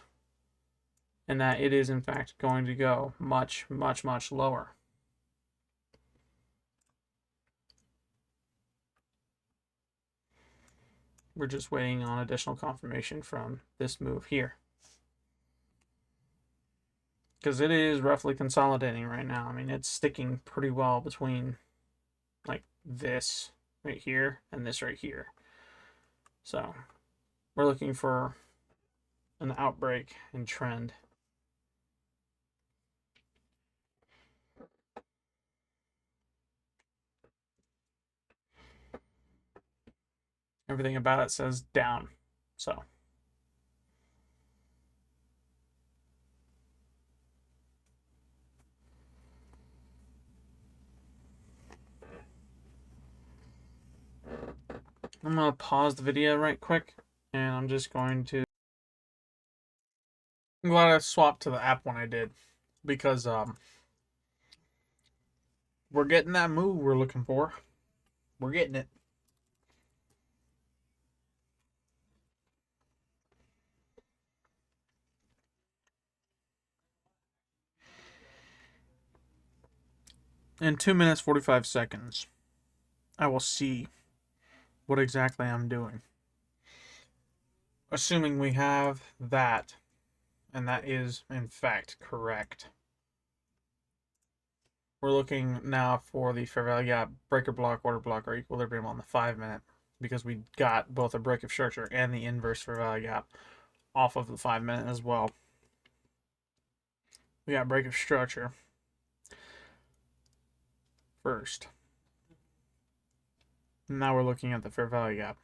and that it is in fact going to go much, much, much lower. We're just waiting on additional confirmation from this move here, because it is roughly consolidating right now. I mean, it's sticking pretty well between like this right here and this right here. So we're looking for an outbreak in trend. Everything about it says down. So I'm going to pause the video right quick, and I'm just going to... I'm glad I swapped to the app when I did, because we're getting that move we're looking for. We're getting it. In 2 minutes 45 seconds, I will see what exactly I'm doing. Assuming we have that, and that is in fact correct. We're looking now for the fair value gap, breaker block, order block, or equilibrium on the 5 minute, because we got both a break of structure and the inverse fair value gap off of the 5 minute as well. We got break of structure first. Now we're looking at the fair value gap.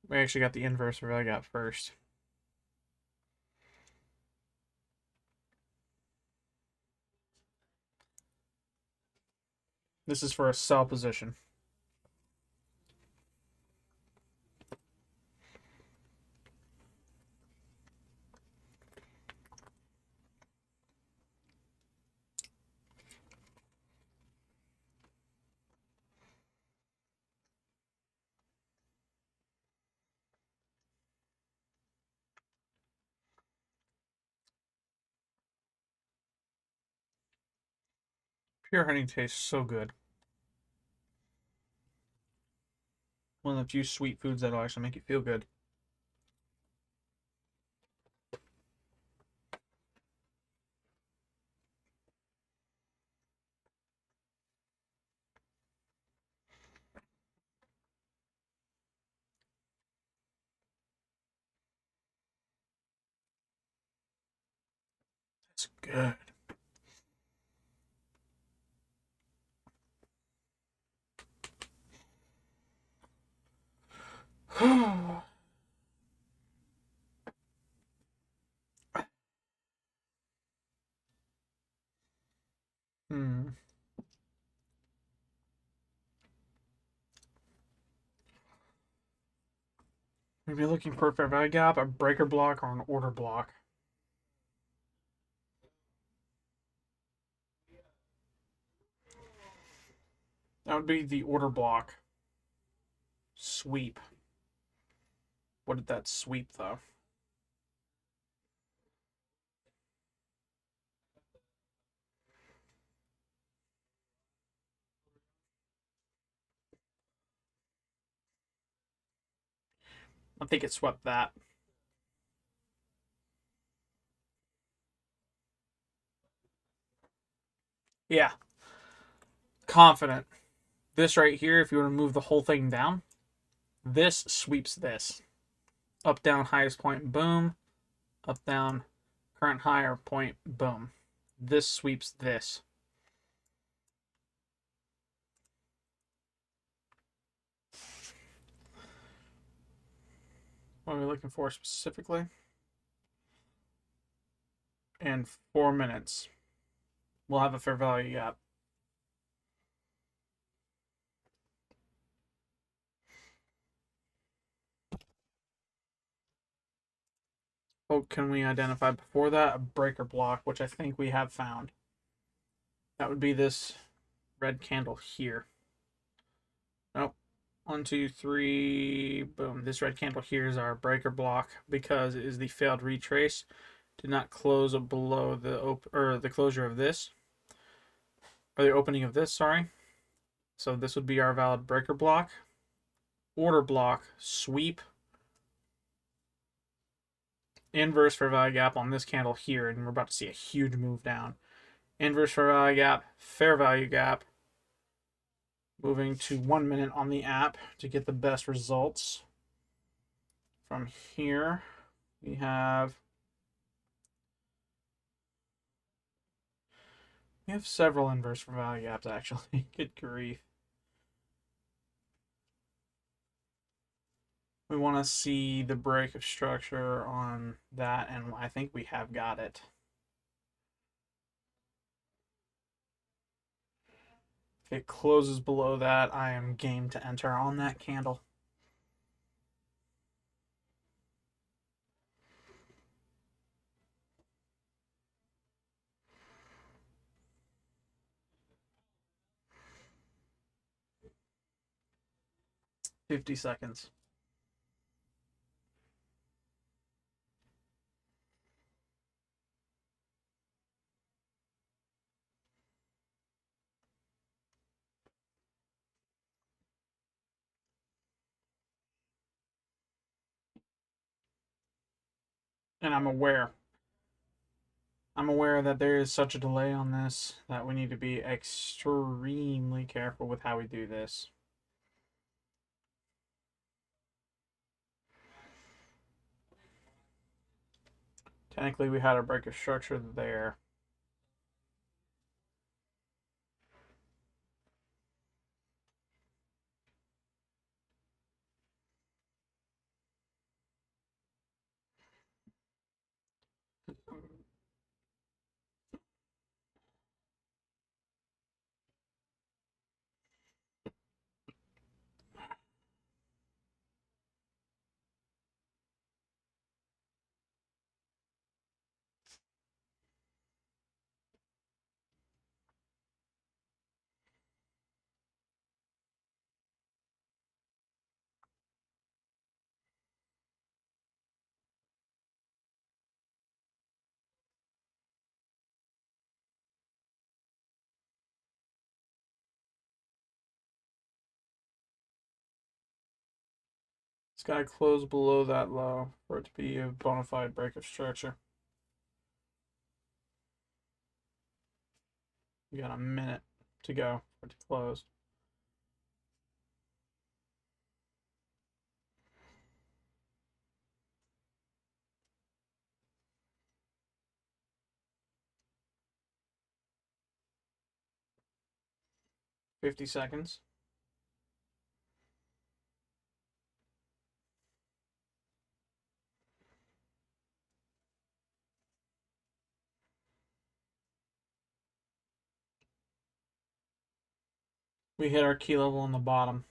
We actually got the inverse fair value gap first. This is for a sell position. Pure honey tastes so good. One of the few sweet foods that'll actually make you feel good. It's good. We'd be looking for a fair value gap, a breaker block, or an order block. That would be the order block. Sweep. What did that sweep, though? I think it swept that. Yeah. Confident. This right here, if you were to move the whole thing down, this sweeps this. Up, down, highest point, boom. Up, down, current higher point, boom. This sweeps this. What are we looking for specifically? In 4 minutes, we'll have a fair value gap. Oh, can we identify before that a breaker block, which I think we have found? That would be this red candle here. Nope. 1, 2, 3, boom. This red candle here is our breaker block because it is the failed retrace. Did not close below the closure of this, or the opening of this, sorry. So this would be our valid breaker block. Order block, sweep, inverse fair value gap on this candle here, and we're about to see a huge move down. Inverse fair value gap, fair value gap. Moving to 1 minute on the app to get the best results. From here, we have several inverse fair value gaps actually. Good grief. We want to see the break of structure on that, and I think we have got it. If it closes below that, I am game to enter on that candle. $50 seconds. And I'm aware that there is such a delay on this that we need to be extremely careful with how we do this. Technically, we had a break of structure there. It's got to close below that low for it to be a bona fide break of structure. We got a minute to go for it to close. $50 seconds. We hit our key level on the bottom.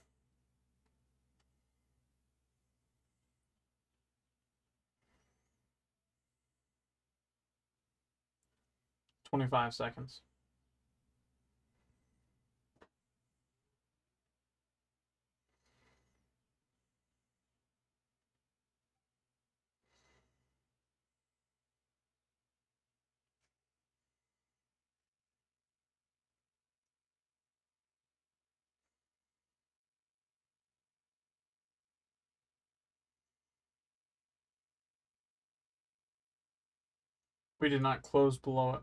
25 seconds. We did not close below it.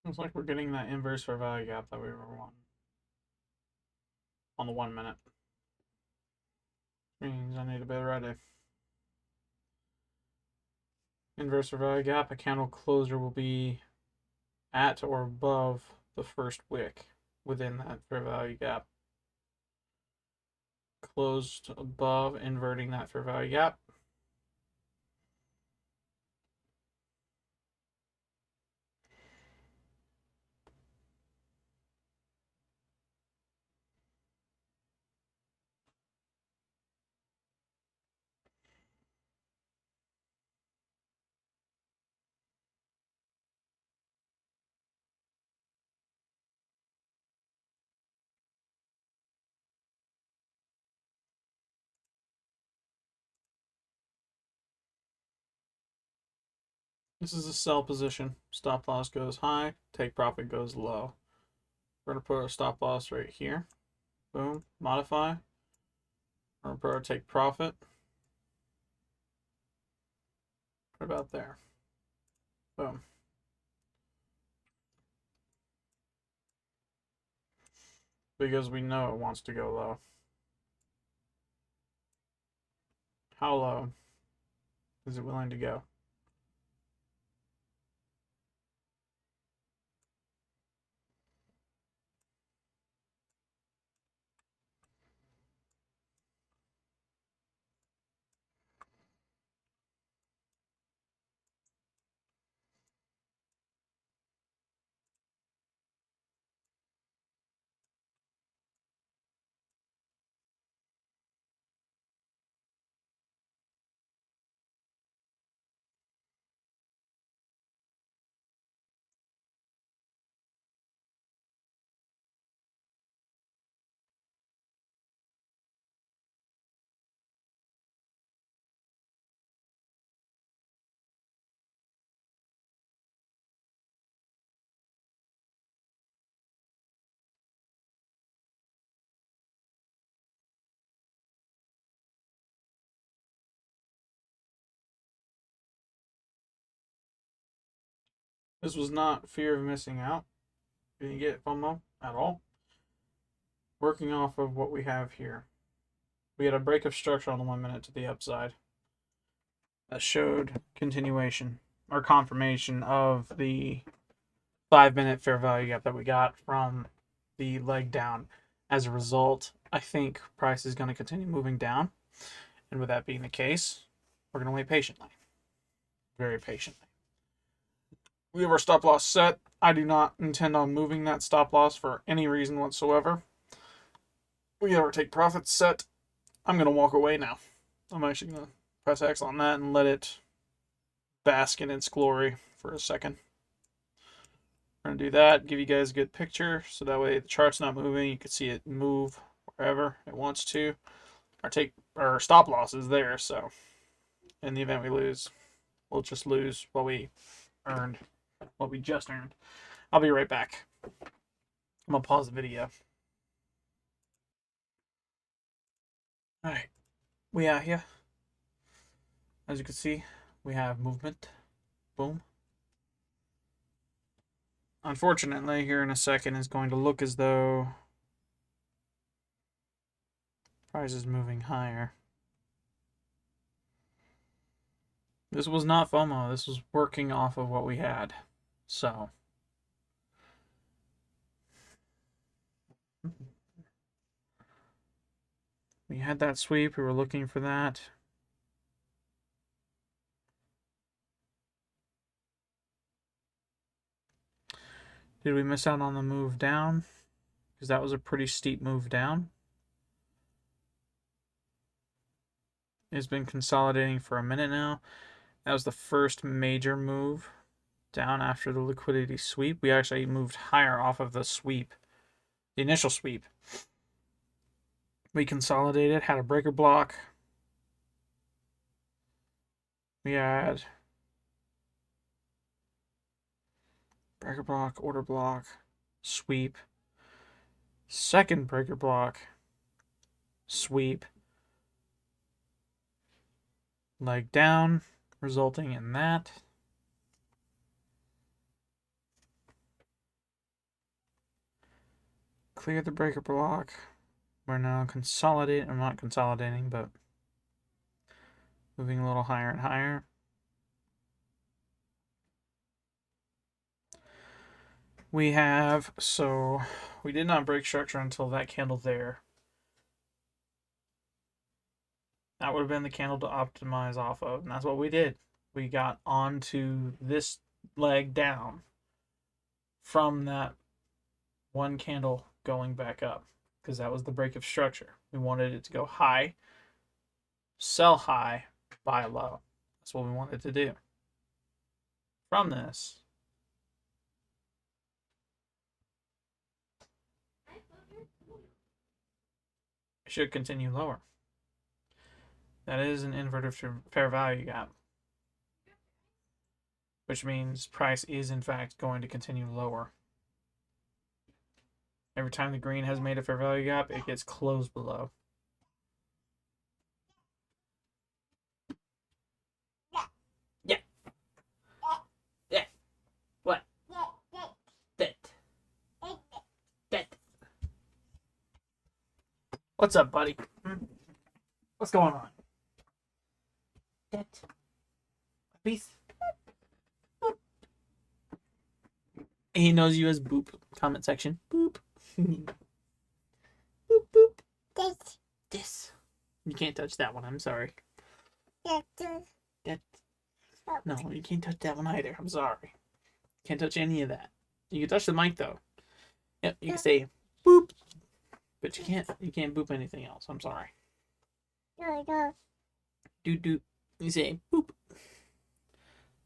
Looks like we're getting that inverse fair value gap that we were wanting on the 1 minute. Means I need to be ready. Inverse fair value gap, a candle closure will be at or above the first wick within that fair value gap. Closed above, inverting that fair value gap. This is a sell position. Stop loss goes high, take profit goes low. We're going to put a stop loss right here. Boom. Modify. We're going to put our take profit right about there. Boom. Because we know it wants to go low. How low is it willing to go? This was not fear of missing out. Didn't get FOMO at all. Working off of what we have here. We had a break of structure on the 1 minute to the upside. That showed continuation or confirmation of the 5 minute fair value gap that we got from the leg down. As a result, I think price is going to continue moving down. And with that being the case, we're going to wait patiently. Very patiently. We have our stop loss set. I do not intend on moving that stop loss for any reason whatsoever. We have our take profit set. I'm going to walk away now. I'm actually going to press X on that and let it bask in its glory for a second. We're going to do that, give you guys a good picture, so that way the chart's not moving. You can see it move wherever it wants to. Our stop loss is there, so in the event we lose, we'll just lose what we earned, what we just earned. I'll be right back. I'm going to pause the video. Alright, we are here. As you can see, we have movement. Boom. Unfortunately, here in a second is going to look as though price is moving higher. This was not FOMO. This was working off of what we had. So, we had that sweep. We were looking for that. Did we miss out on the move down? Because that was a pretty steep move down. It's been consolidating for a minute now. That was the first major move down after the liquidity sweep. We actually moved higher off of the sweep, the initial sweep. We consolidated, had a breaker block. We had breaker block, order block, sweep, second breaker block, sweep, leg down, resulting in that. Clear the breaker block. We're now consolidating. I'm not consolidating, but moving a little higher and higher. we have, so we did not break structure until that candle there. That would have been the candle to optimize off of, and that's what we did. We got onto this leg down from that one candle going back up, because that was the break of structure. We wanted it to go high, sell high, buy low. That's what we wanted to do. From this, it should continue lower. That is an inverted fair value gap, which means price is in fact going to continue lower. Every time the green has made a fair value gap, it gets closed below. Yeah. Yeah. What? That. What's up, buddy? What's going on? That. Peace. He knows you as Boop. Comment section. Boop. Boop, boop. This. You can't touch that one. I'm sorry. That. No, you can't touch that one either. I'm sorry. Can't touch any of that. You can touch the mic though. Yep, you can say boop, but you can't boop anything else. I'm sorry. Doot doot. You say boop.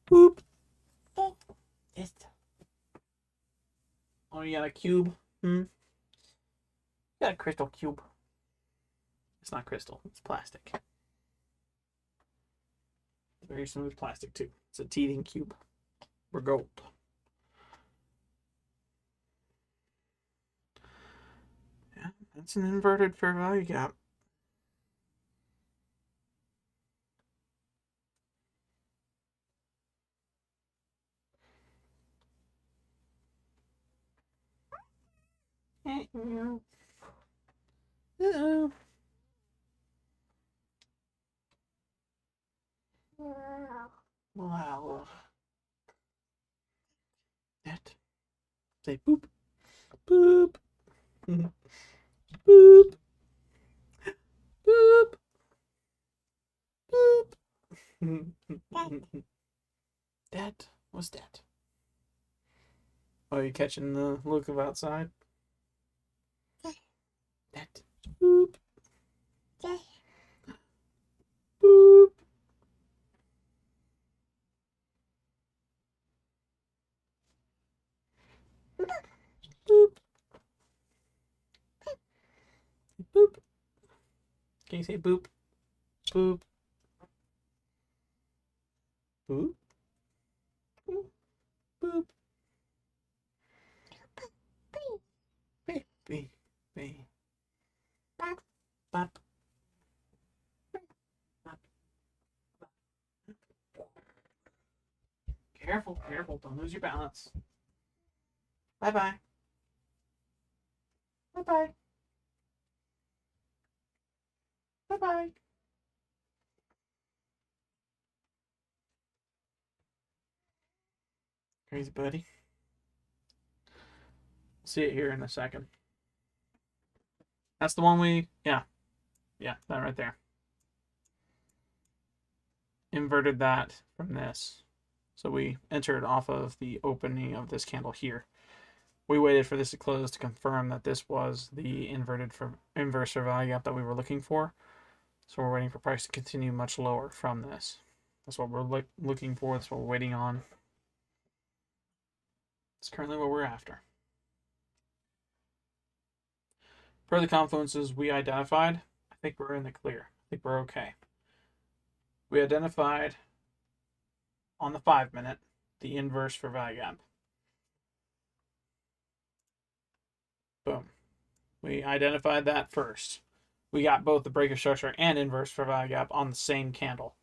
Boop. Yes. Oh, you got a cube? You got a crystal cube. It's not crystal. It's plastic. Very smooth plastic too. It's a teething cube. We're gold. Yeah, that's an inverted fair value gap. Uh-oh. Wow. That. Say boop. Boop. Boop. Boop. Boop. That. What's that? Oh, you catching the look of outside? That. Boop. Boop. Boop. Boop. Can you say boop? Boop. Boop. Boop. Boop. Beep. Beep. Bop. Bop. Careful, careful. Don't lose your balance. Bye-bye. Bye-bye. Bye-bye. Crazy buddy. See it here in a second. That's the one yeah, that right there. Inverted that from this. So we entered off of the opening of this candle here. We waited for this to close to confirm that this was the inverse fair value gap that we were looking for. So we're waiting for price to continue much lower from this. That's what we're looking for. That's what we're waiting on. It's currently what we're after. Per the confluences we identified, I think we're in the clear. I think we're okay. We identified on the 5-minute the inverse fair value gap. Boom. We identified that first. We got both the break of structure and inverse fair value gap on the same candle.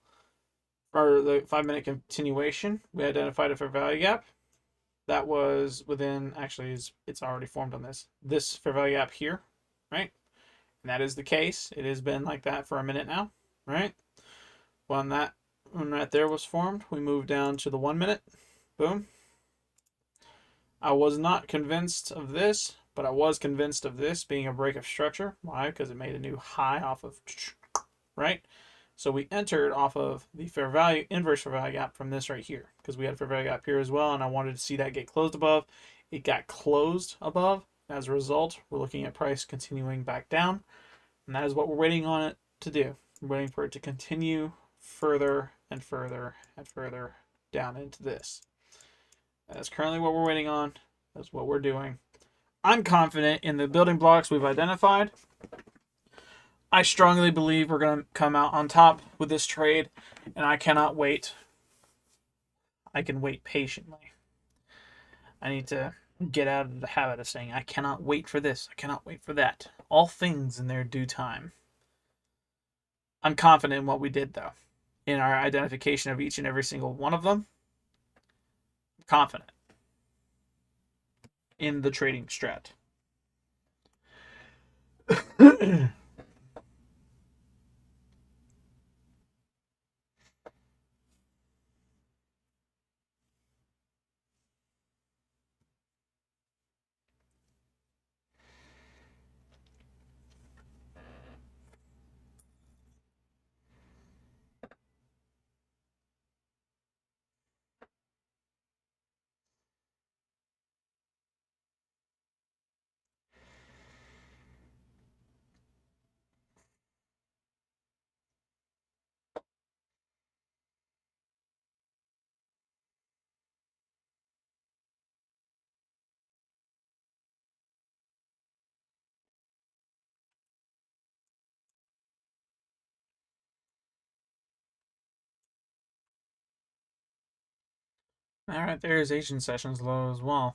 For the 5-minute continuation, we identified a fair value gap. That was within, actually, it's already formed on this fair value gap here, right? And that is the case. It has been like that for a minute now, right? When that one right there was formed, we moved down to the 1 minute. Boom. I was not convinced of this, but I was convinced of this being a break of structure. Why? Because it made a new high off of, right? So we entered off of the fair value, inverse fair value gap from this right here, because we had a fair value gap here as well, and I wanted to see that get closed above. It got closed above. As a result, we're looking at price continuing back down, and that is what we're waiting on it to do. We're waiting for it to continue further and further and further down into this. That's currently what we're waiting on. That's what we're doing. I'm confident in the building blocks we've identified. I strongly believe we're going to come out on top with this trade, and I cannot wait. I can wait patiently. I need to get out of the habit of saying, I cannot wait for this, I cannot wait for that. All things in their due time. I'm confident in what we did, though. In our identification of each and every single one of them. I'm confident in the trading strat. Alright, there's Asian sessions low as well.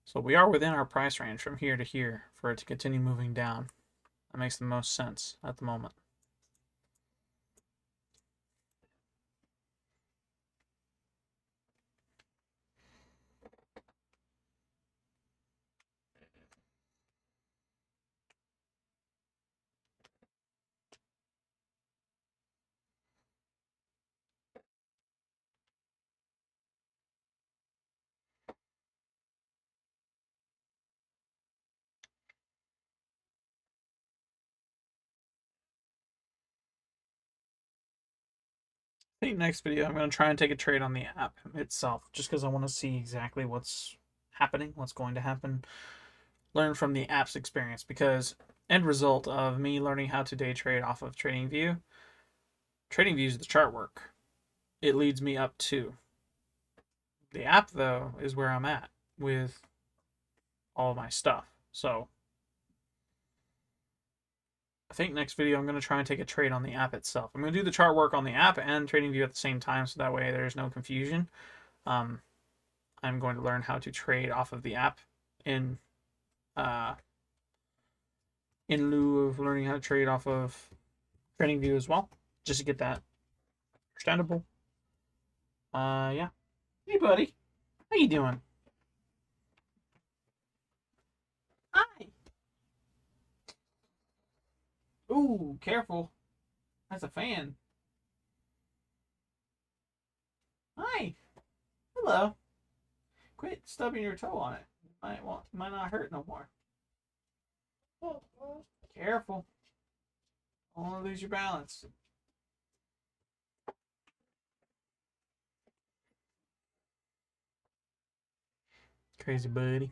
So we are within our price range from here to here for it to continue moving down. That makes the most sense at the moment. I think next video I'm going to try and take a trade on the app itself, just because I want to see exactly what's happening, what's going to happen, learn from the app's experience, because end result of me learning how to day trade off of TradingView is the chart work. It leads me up to. The app, though, is where I'm at with all my stuff. So I think next video I'm going to try and take a trade on the app itself. I'm going to do the chart work on the app and TradingView at the same time, so that way there's no confusion. I'm going to learn how to trade off of the app in lieu of learning how to trade off of TradingView as well, just to get that understandable. Yeah. Hey, buddy. How you doing? Hi. Ooh, careful. That's a fan. Hi. Hello. Quit stubbing your toe on it. Might not hurt no more. Careful. Don't want to lose your balance. Crazy buddy.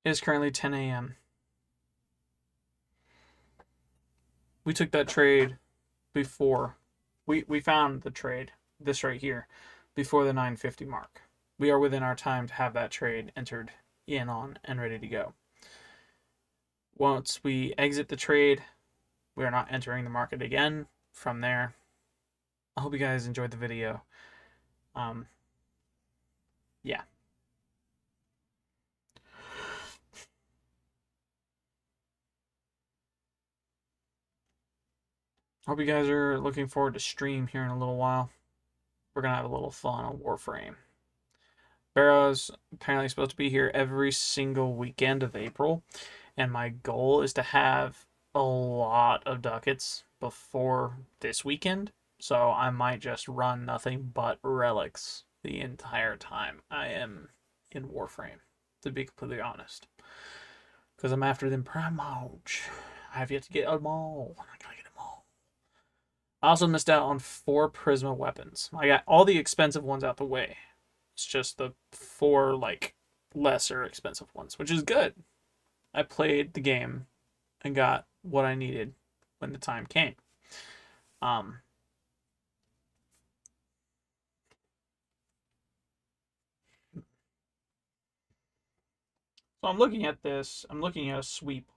It is currently 10 a.m. We took that trade before. We found the trade, this right here, before the 950 mark. We are within our time to have that trade entered in on and ready to go. Once we exit the trade, we are not entering the market again from there. I hope you guys enjoyed the video. Yeah. Hope you guys are looking forward to stream here in a little while. we're gonna have a little fun on Warframe. Barrow's apparently supposed to be here every single weekend of April, and my goal is to have a lot of ducats before this weekend. So I might just run nothing but relics the entire time I am in Warframe, to be completely honest. Because I'm after them Primorge. I have yet to get them all. I gotta get them all. I also missed out on 4 Prisma weapons. I got all the expensive ones out the way. It's just the 4 like lesser expensive ones, which is good. I played the game and got what I needed when the time came. Um, so I'm looking at this. I'm looking at a sweep.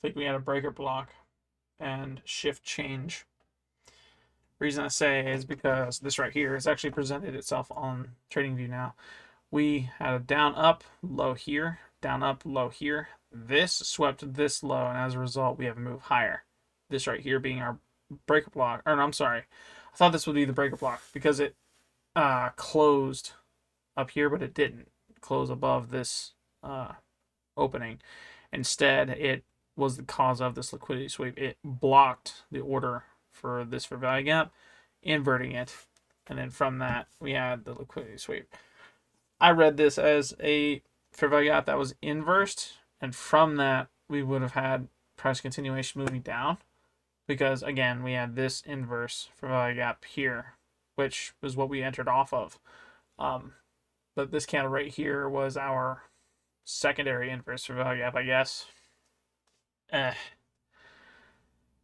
I think we had a breaker block and shift change. Reason I say is because this right here has actually presented itself on TradingView now. We had a down up low here, down up low here. This swept this low, and as a result, we have a move higher. This right here being our breaker block. Or no, I'm sorry. I thought this would be the breaker block because it closed up here, but it didn't close above this opening. Instead, it was the cause of this liquidity sweep. It blocked the order for this for value gap, inverting it, and then from that we had the liquidity sweep. I read this as a fair value gap that was inversed, and from that we would have had price continuation moving down because again we had this inverse fair value gap here, which was what we entered off of. But this candle right here was our secondary inverse fair value gap, I guess.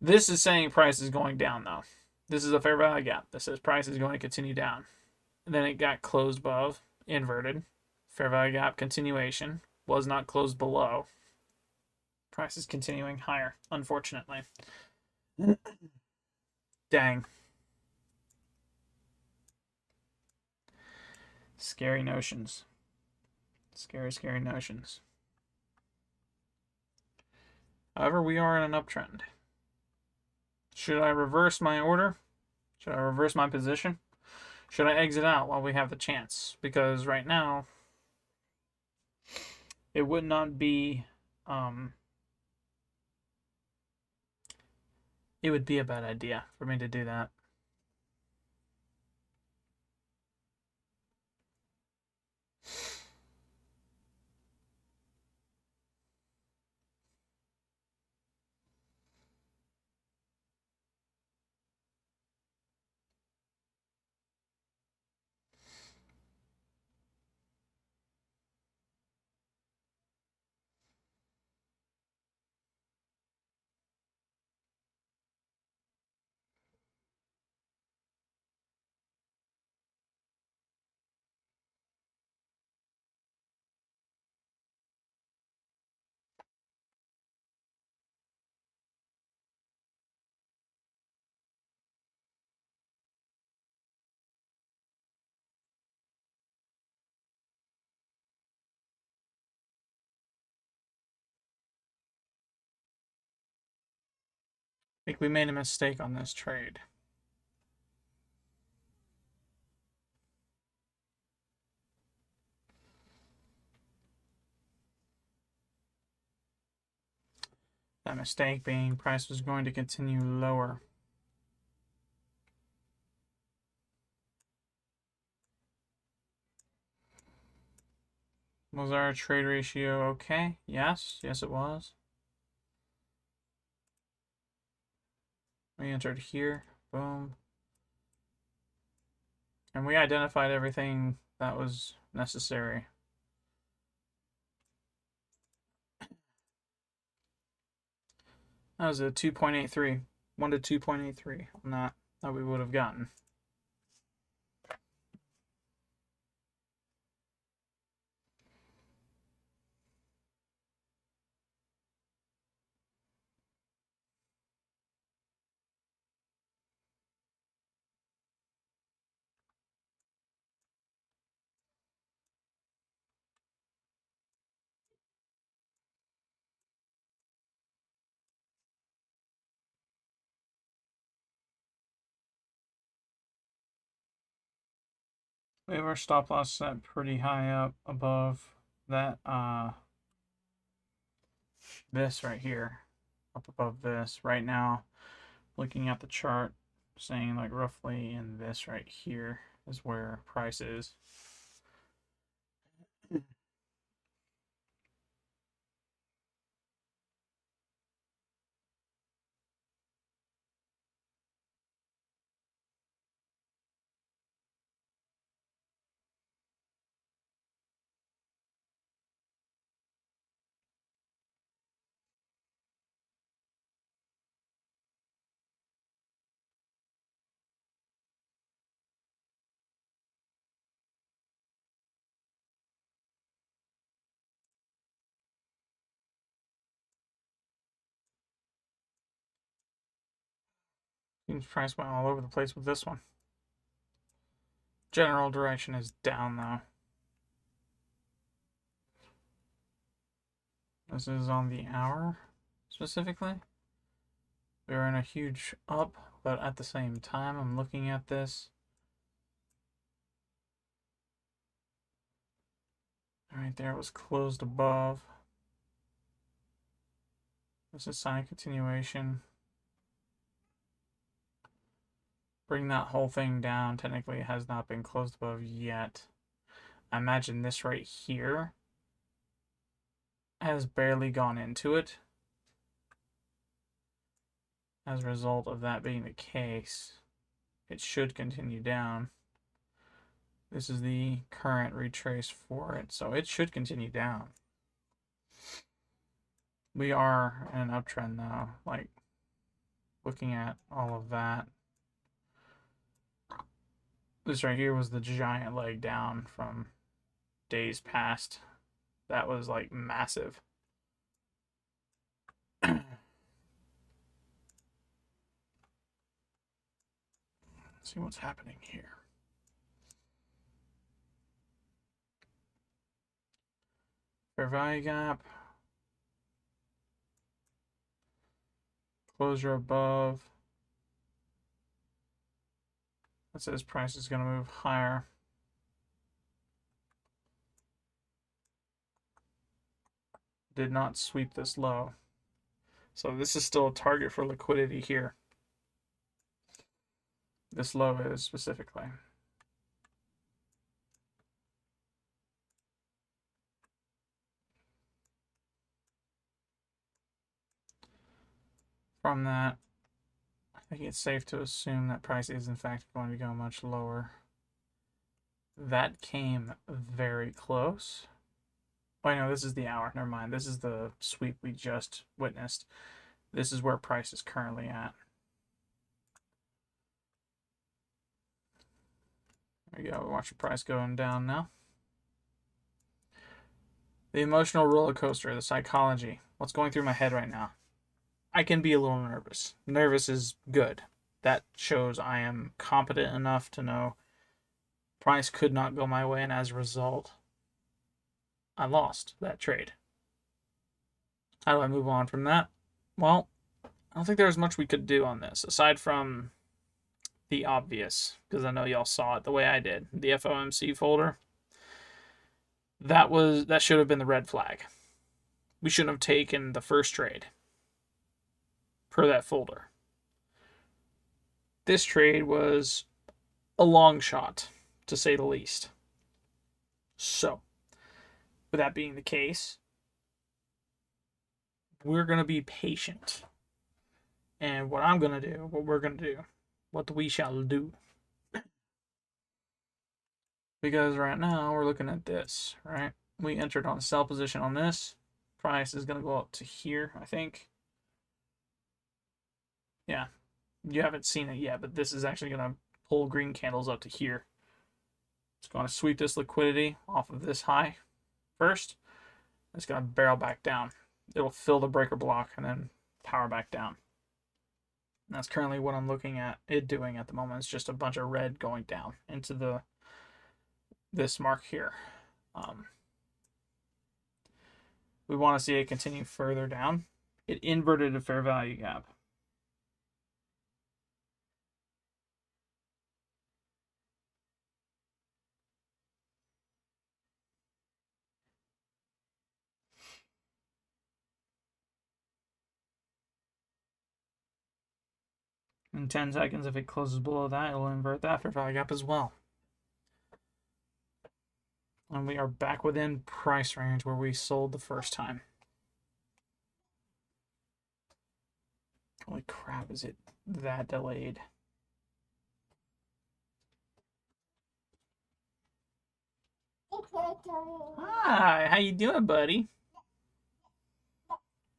This is saying price is going down though. This is a fair value gap that says price is going to continue down. And then it got closed above, inverted. Fair value gap continuation was not closed below. Price is continuing higher, unfortunately. Dang. Scary notions. Scary, scary notions. However, we are in an uptrend. Should I reverse my order? Should I reverse my position? Should I exit out while we have the chance? Because right now, it would not be it would be a bad idea for me to do that. I think we made a mistake on this trade. That mistake being price was going to continue lower. Was our trade ratio okay? Yes. Yes, it was. We entered here. Boom. And we identified everything that was necessary. That was a 2.83. 1 to 2.83 on that we would have gotten. We have our stop loss set pretty high up above that, this right here, up above this. Right now, looking at the chart, saying like roughly in this right here is where price is. Seems price went all over the place with this one. General direction is down though. This is on the hour specifically. We're in a huge up, but at the same time, I'm looking at this. Right there, it was closed above. This is sign continuation. Bring that whole thing down. Technically, it has not been closed above yet. I imagine this right here has barely gone into it. As a result of that being the case, it should continue down. This is the current retrace for it, so it should continue down. We are in an uptrend now, like looking at all of that. This right here was the giant leg down from days past. That was like massive. See what's happening here. Fair value gap. Closure above. That says price is going to move higher. Did not sweep this low. So this is still a target for liquidity here. This low is specifically. From that, I think it's safe to assume that price is in fact going to go much lower. That came very close. Oh, no, this is the hour. Never mind. This is the sweep we just witnessed. This is where price is currently at. There we go. Watch the price going down now. The emotional roller coaster, the psychology. What's going through my head right now? I can be a little nervous. Nervous is good. That shows I am competent enough to know price could not go my way, and as a result, I lost that trade. How do I move on from that? Well, I don't think there's much we could do on this, aside from the obvious, because I know y'all saw it the way I did. The FOMC folder. That should have been the red flag. We shouldn't have taken the first trade per that folder. This trade was a long shot, to say the least. So, with that being the case, we're going to be patient. And what we're going to do, what we shall do. Because right now we're looking at this, right? We entered on a sell position on this. Price is going to go up to here, I think. Yeah, you haven't seen it yet, but this is actually going to pull green candles up to here. It's going to sweep this liquidity off of this high first. It's going to barrel back down. It'll fill the breaker block and then power back down. And that's currently what I'm looking at it doing at the moment. It's just a bunch of red going down into this mark here. We want to see it continue further down. It inverted a fair value gap. In 10 seconds, if it closes below that, it'll invert that for value gap as well. And we are back within price range where we sold the first time. Holy crap, is it that delayed? Hi, how you doing, buddy?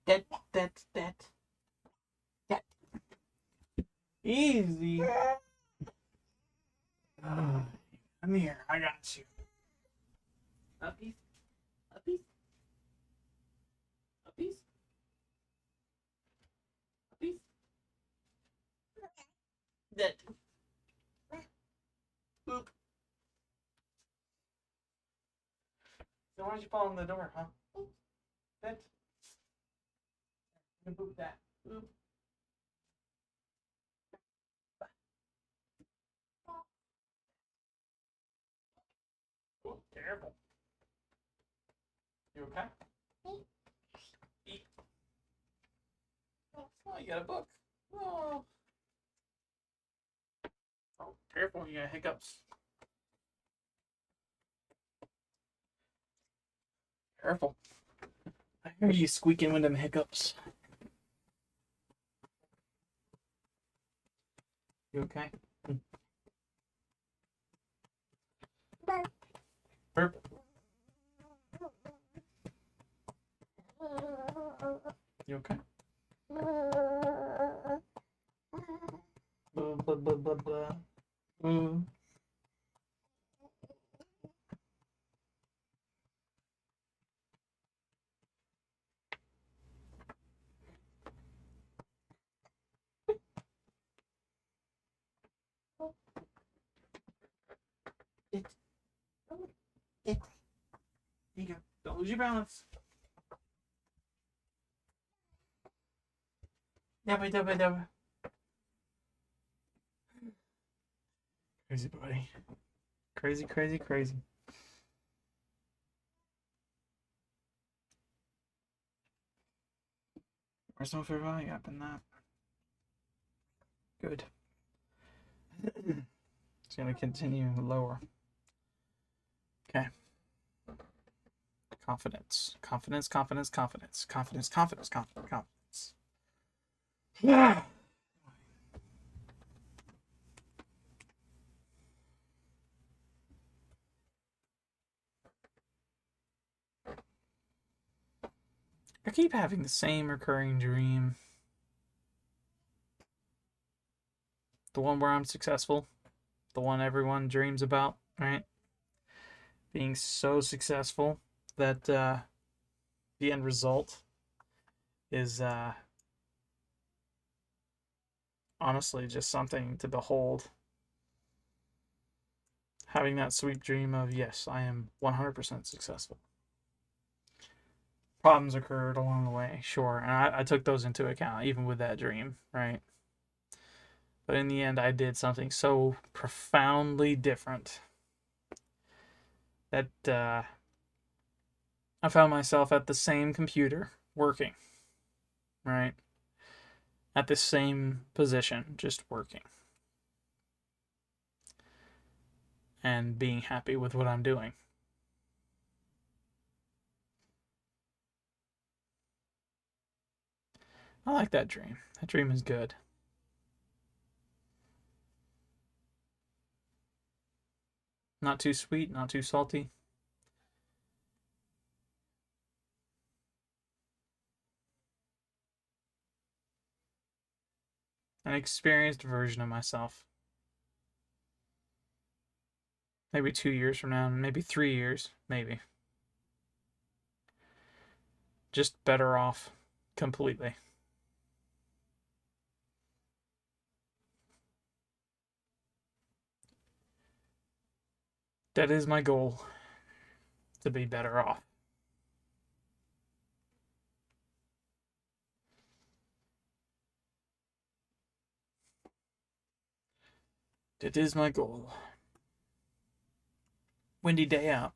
That. Easy. Come here, I got you. Uppies. Uppies. Uppies. Uppies. That. Boop. So why don't you fall in the door, huh? That. Boop that. Boop. Oh, terrible. You okay? Eat. Oh, you got a book. Oh. Oh, careful, you got hiccups. Careful. I hear you squeaking with them hiccups. You okay? Burp. You okay? Blah, blah, blah, blah, blah. It. There you go. Don't lose your balance. Dabba, dabba, dabba. Crazy buddy. Crazy, crazy, crazy. There's no fair value gap in that. Good. It's going to continue lower. Okay. Confidence. Confidence, confidence, confidence. Confidence, confidence, confidence, confidence. Yeah. I keep having the same recurring dream. The one where I'm successful. The one everyone dreams about, right? Being so successful that the end result is honestly just something to behold. Having that sweet dream of, yes, I am 100% successful. Problems occurred along the way, sure, and I took those into account, even with that dream, right? But in the end, I did something so profoundly different that I found myself at the same computer working, right? At the same position, just working. And being happy with what I'm doing. I like that dream. That dream is good. Not too sweet, not too salty. An experienced version of myself. Maybe 2 years from now, maybe 3 years, maybe. Just better off completely. That is my goal, to be better off. That is my goal. Windy day out.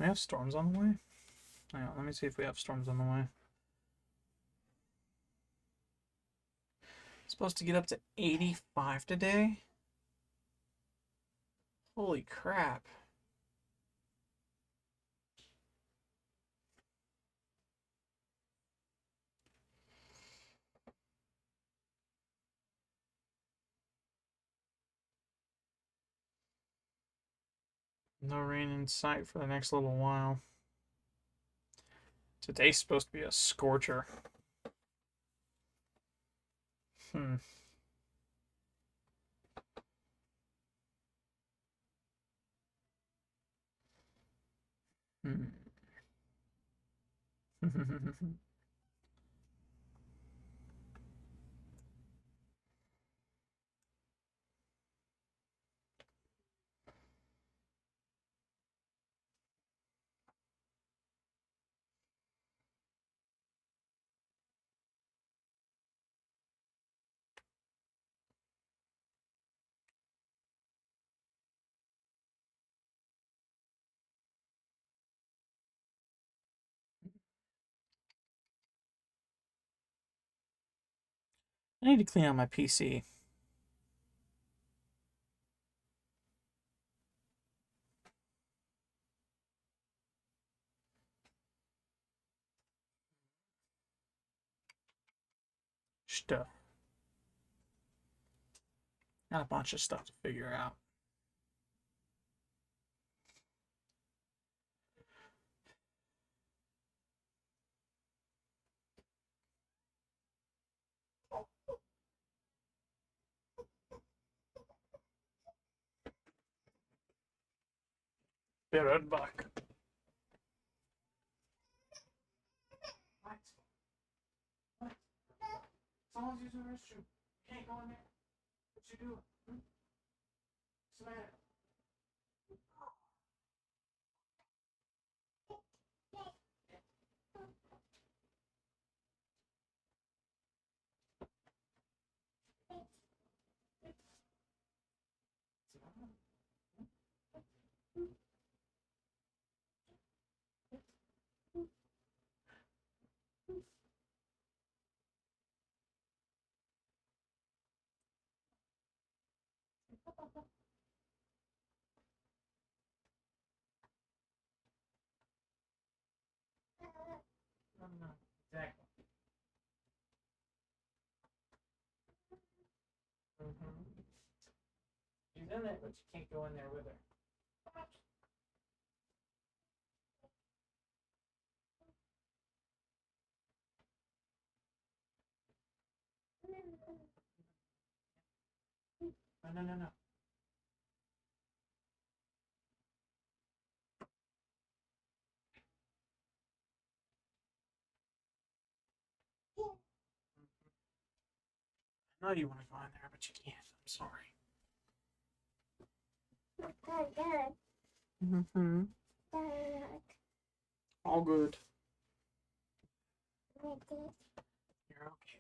We have storms on the way? Hang on, let me see if we have storms on the way. Supposed to get up to 85 today? Holy crap. No rain in sight for the next little while. Today's supposed to be a scorcher. Hmm. Hmm. I need to clean out my PC. Stuff. Got a bunch of stuff to figure out. Be right back. What? What? Someone's using the restroom. You can't go in there. What you doing? What's the matter? No, exactly. She's in there, but you can't go in there with her. No. I know you want to go in there, but you can't. I'm sorry. Mm-hmm. All good. You're okay.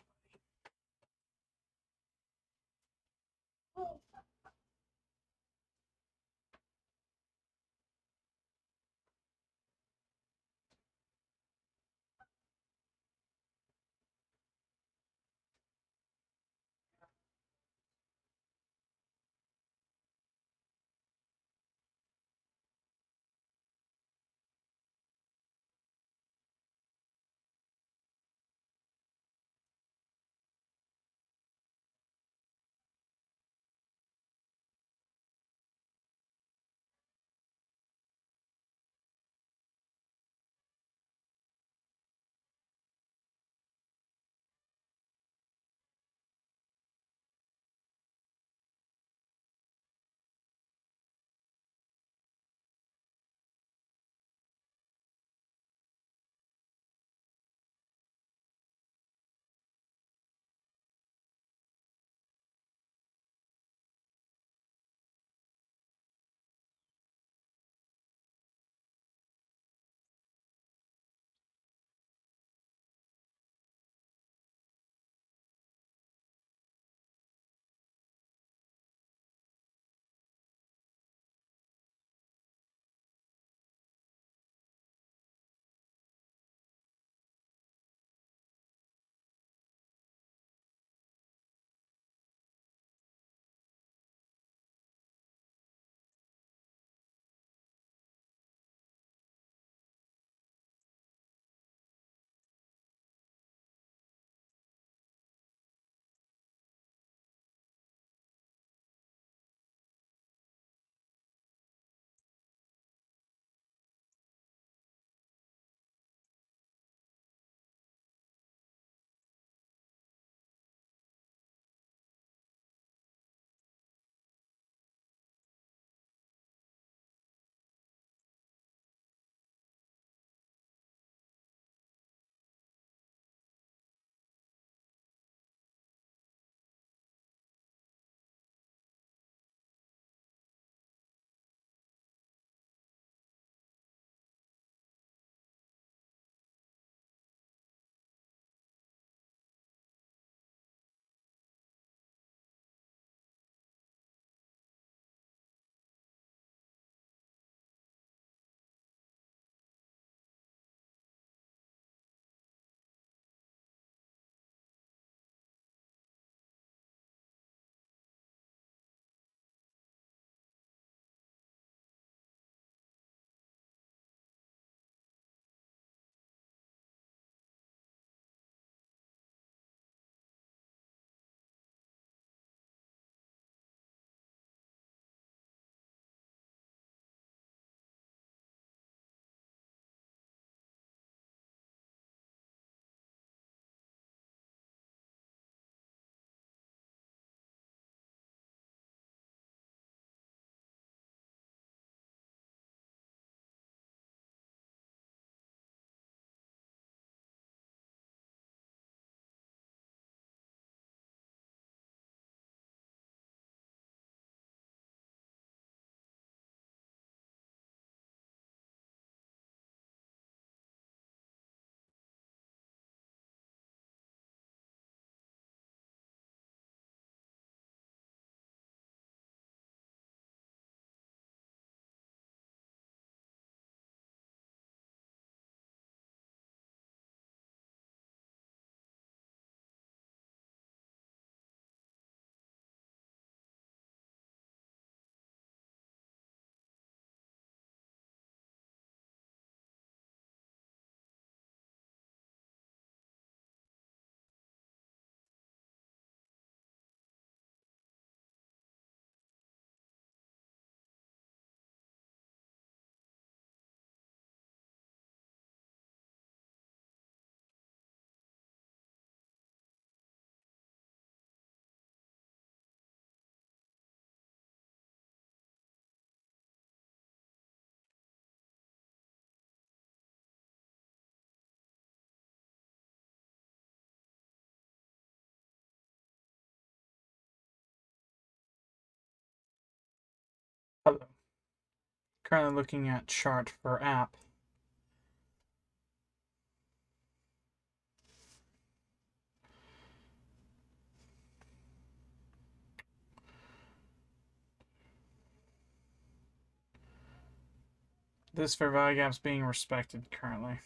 Currently looking at chart for app. This fair value gap's being respected currently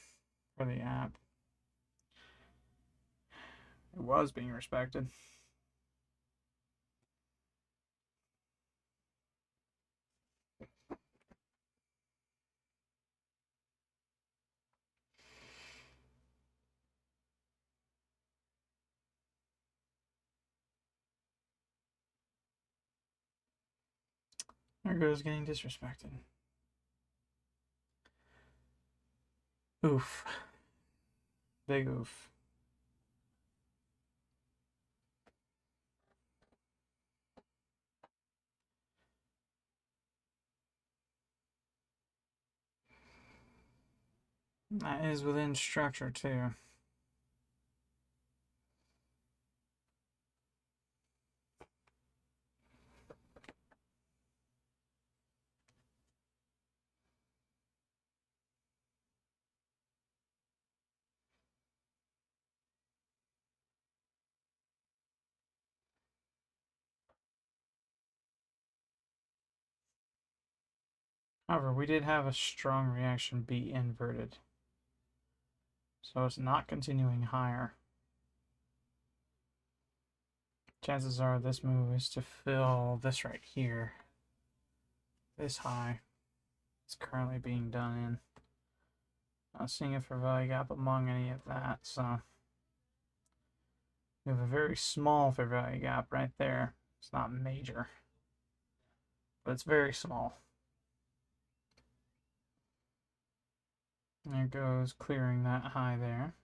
for the app. It was being respected. There goes getting disrespected. Oof. Big oof. That is within structure too. However, we did have a strong reaction be inverted. So it's not continuing higher. Chances are this move is to fill this right here. This high. It's currently being done in. Not seeing a fair value gap among any of that, so we have a very small fair value gap right there. It's not major, but it's very small. There goes clearing that high there.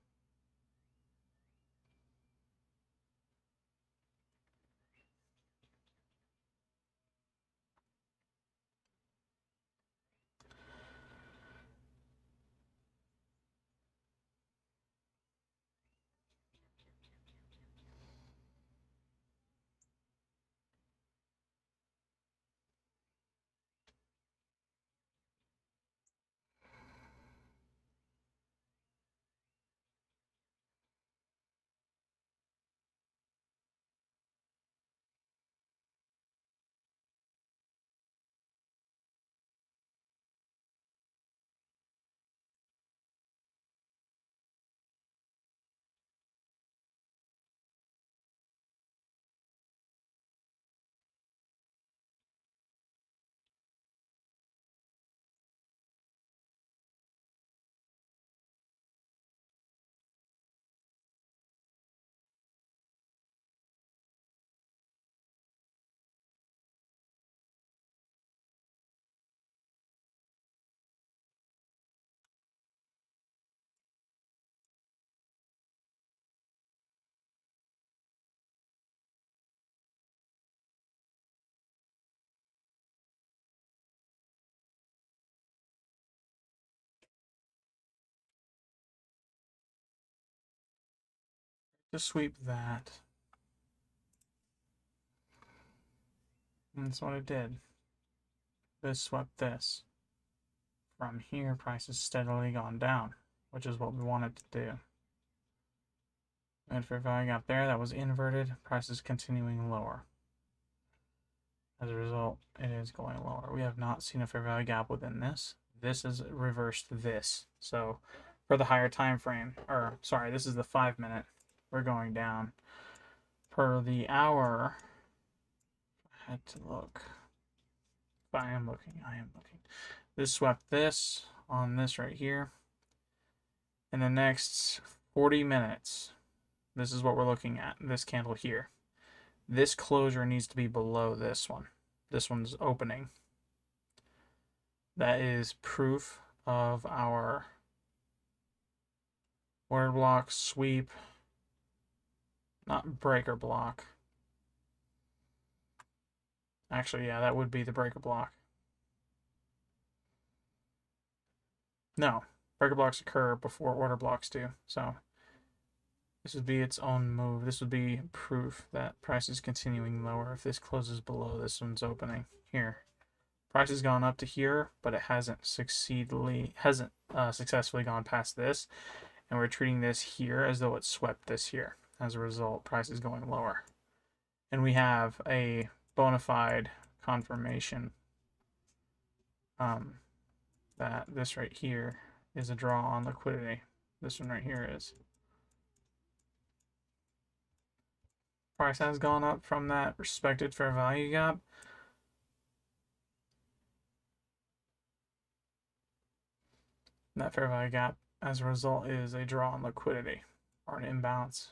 To sweep that. And that's what it did. This swept this. From here, price has steadily gone down, which is what we wanted to do. And fair value gap there, that was inverted. Price is continuing lower. As a result, it is going lower. We have not seen a fair value gap within this. This has reversed this. So for the higher time frame, or sorry, this is the 5 minute. We're going down. Per the hour, I had to look. I am looking. This swept this on this right here. In the next 40 minutes, this is what we're looking at, this candle here. This closure needs to be below this one. This one's opening. That is proof of our order block sweep, not breaker block. Actually, yeah, that would be the breaker block. No, breaker blocks occur before order blocks do. So this would be its own move. This would be proof that price is continuing lower if this closes below this one's opening here. Price has gone up to here, but it hasn't successfully gone past this, and we're treating this here as though it swept this here. As a result, price is going lower, and we have a bona fide confirmation that this right here is a draw on liquidity. This one right here is. Price has gone up from that respected fair value gap. That fair value gap, as a result, is a draw on liquidity or an imbalance.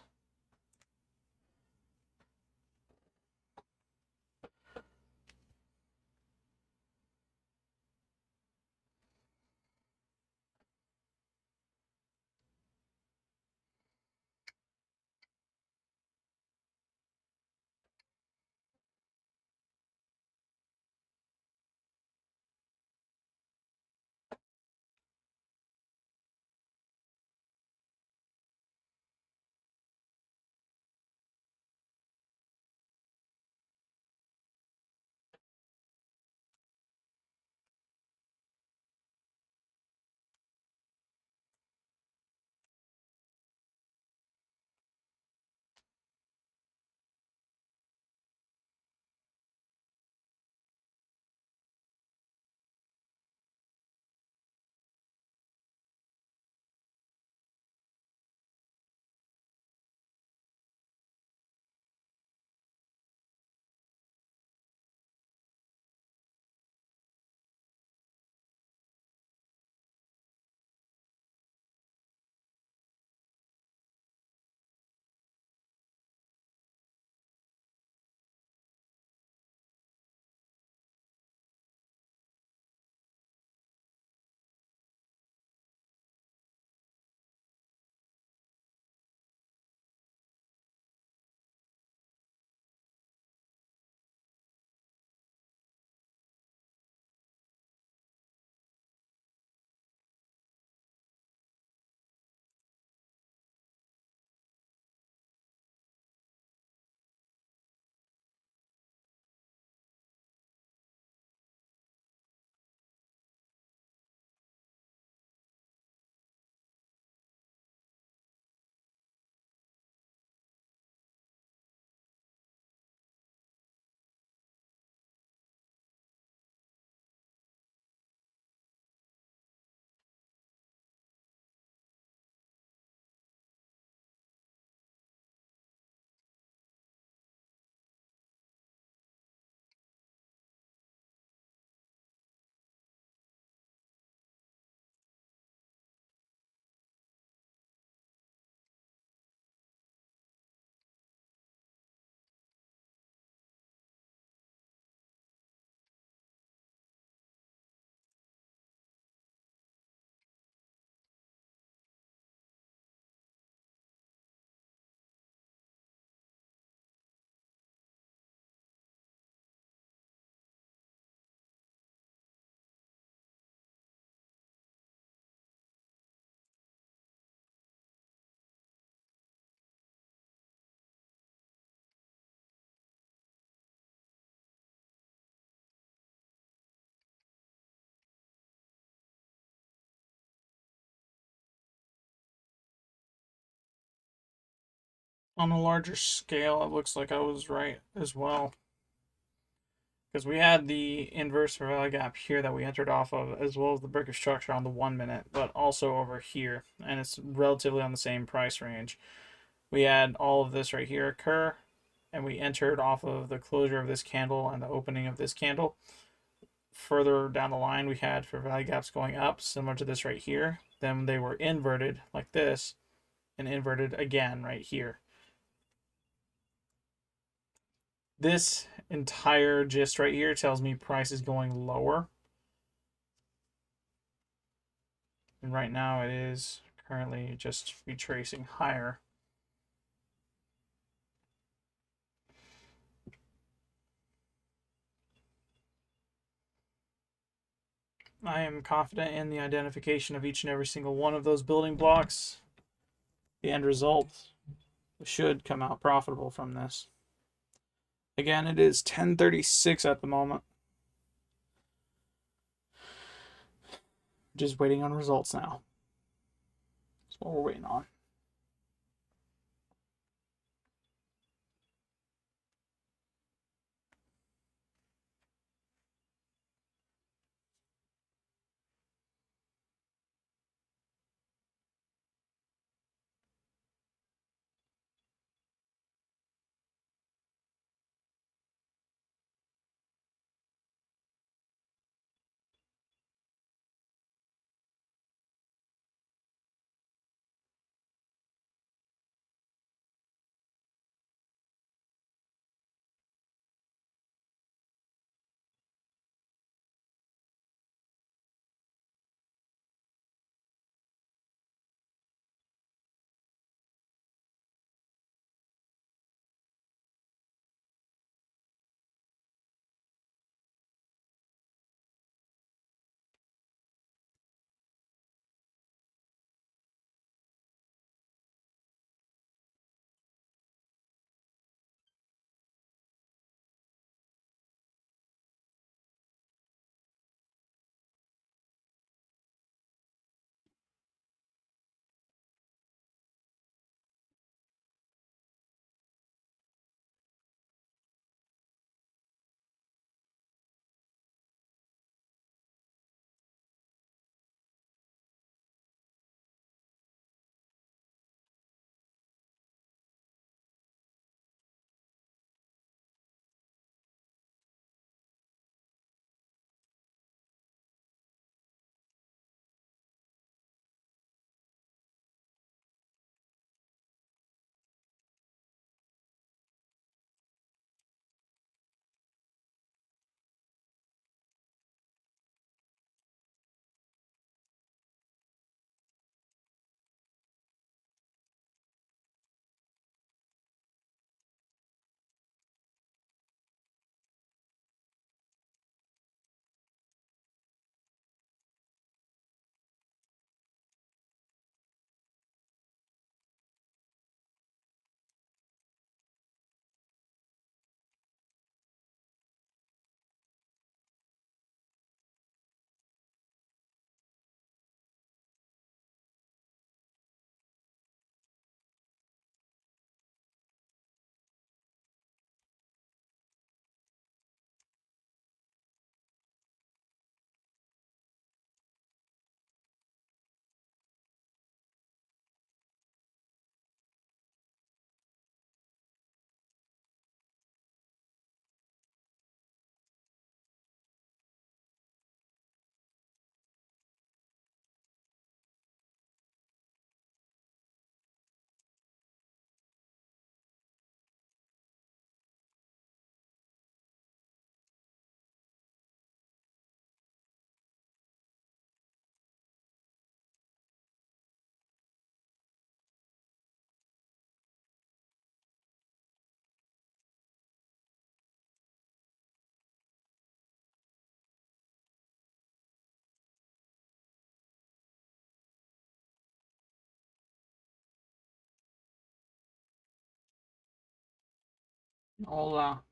On a larger scale, it looks like I was right as well. Because we had the inverse fair value gap here that we entered off of, as well as the break of structure on the 1 minute, but also over here, and it's relatively on the same price range. We had all of this right here occur, and we entered off of the closure of this candle and the opening of this candle. Further down the line, we had fair value gaps going up, similar to this right here. Then they were inverted like this, and inverted again right here. This entire gist right here tells me price is going lower. And right now it is currently just retracing higher. I am confident in the identification of each and every single one of those building blocks. The end result should come out profitable from this. Again, it is 10:36 at the moment. Just waiting on results now. That's what we're waiting on. Hola.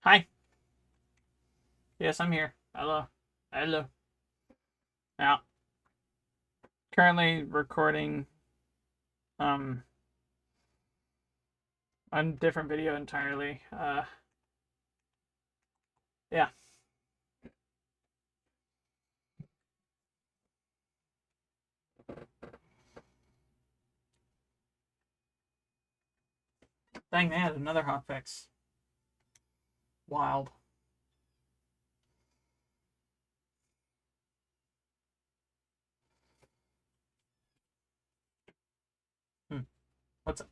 Hi. Yes, I'm here. Hello. Hello. Now, currently recording a different video entirely. Yeah. Dang, they had another hotfix. Wild. What's up?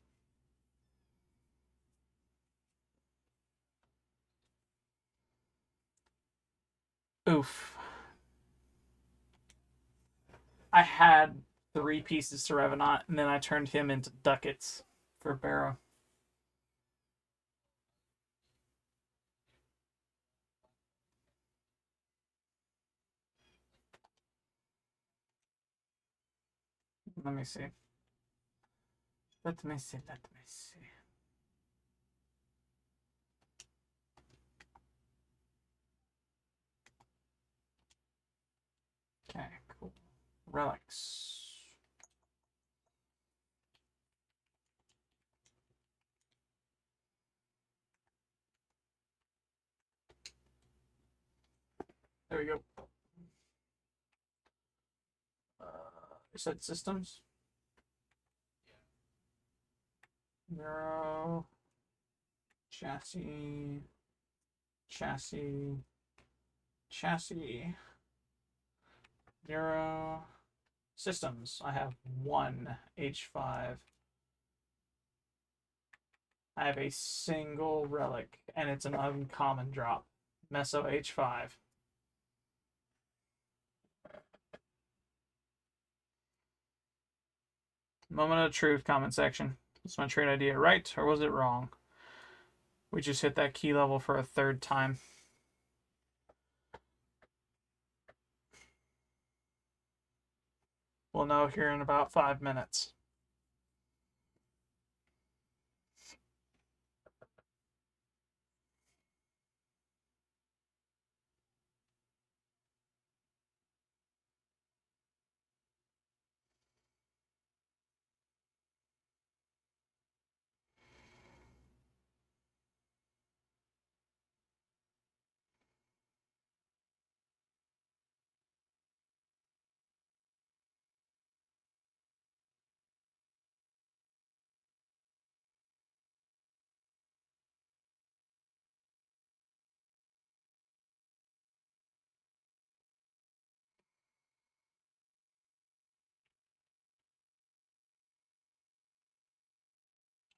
Oof. I had 3 pieces to Revenant, and then I turned him into ducats for Barrow. Let me see. Let me see. relics. There we go. You said systems? Neuro. Chassis. Neuro. Systems. I have one H5. I have a single relic, and it's an uncommon drop. Meso H5. Moment of truth, comment section. Was my trade idea right, or was it wrong? We just hit that key level for a third time. We'll know here in about 5 minutes.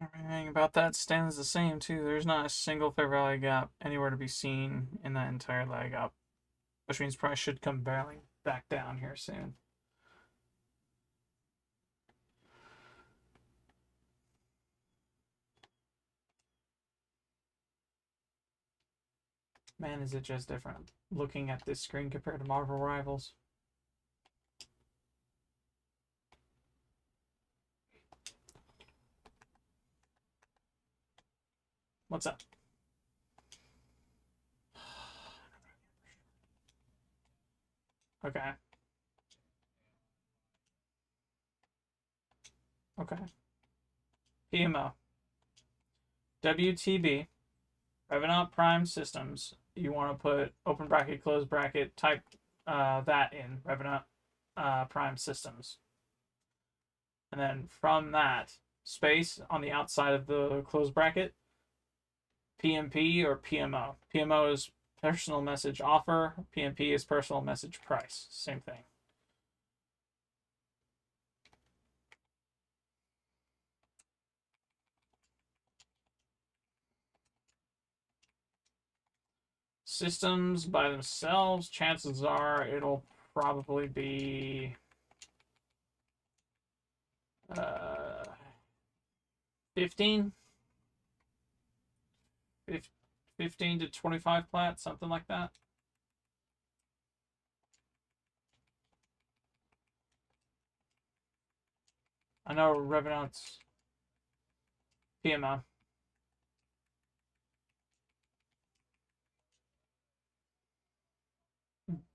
Everything about that stands the same too. There's not a single fair value gap anywhere to be seen in that entire leg up, which means price should come barreling back down here soon. Man, is it just different looking at this screen compared to Marvel Rivals. What's up? Okay. Okay. PMO. WTB. Revenant Prime Systems. You want to put open bracket, close bracket, type that in Revenant Prime Systems. And then from that, space on the outside of the close bracket, PMP or PMO. PMO is personal message offer. PMP is personal message price. Same thing. Systems by themselves, chances are it'll probably be 15 to 25 plat, something like that. I know Revenant's PMO.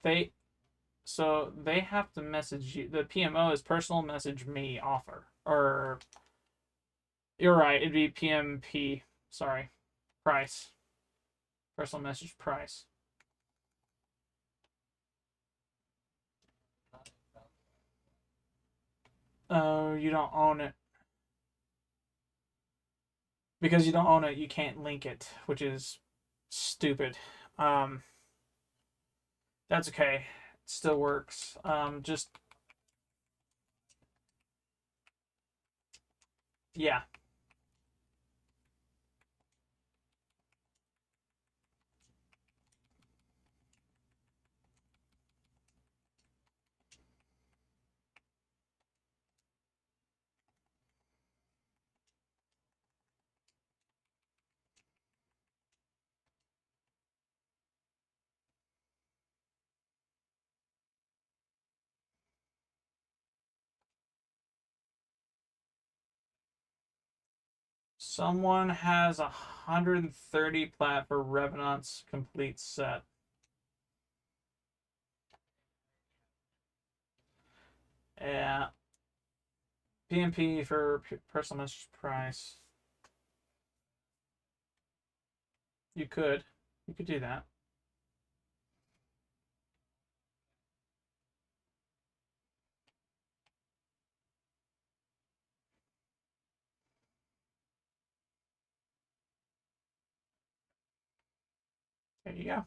They have to message you. The PMO is personal message me offer. Or you're right, it'd be PMP. Sorry. Price. Personal message price. Oh, you don't own it. Because you don't own it, you can't link it, which is stupid. That's okay. It still works. Just yeah. Someone has 130 plat for Revenant's complete set. Yeah. PMP for personal message price. You could. You could do that. There you go.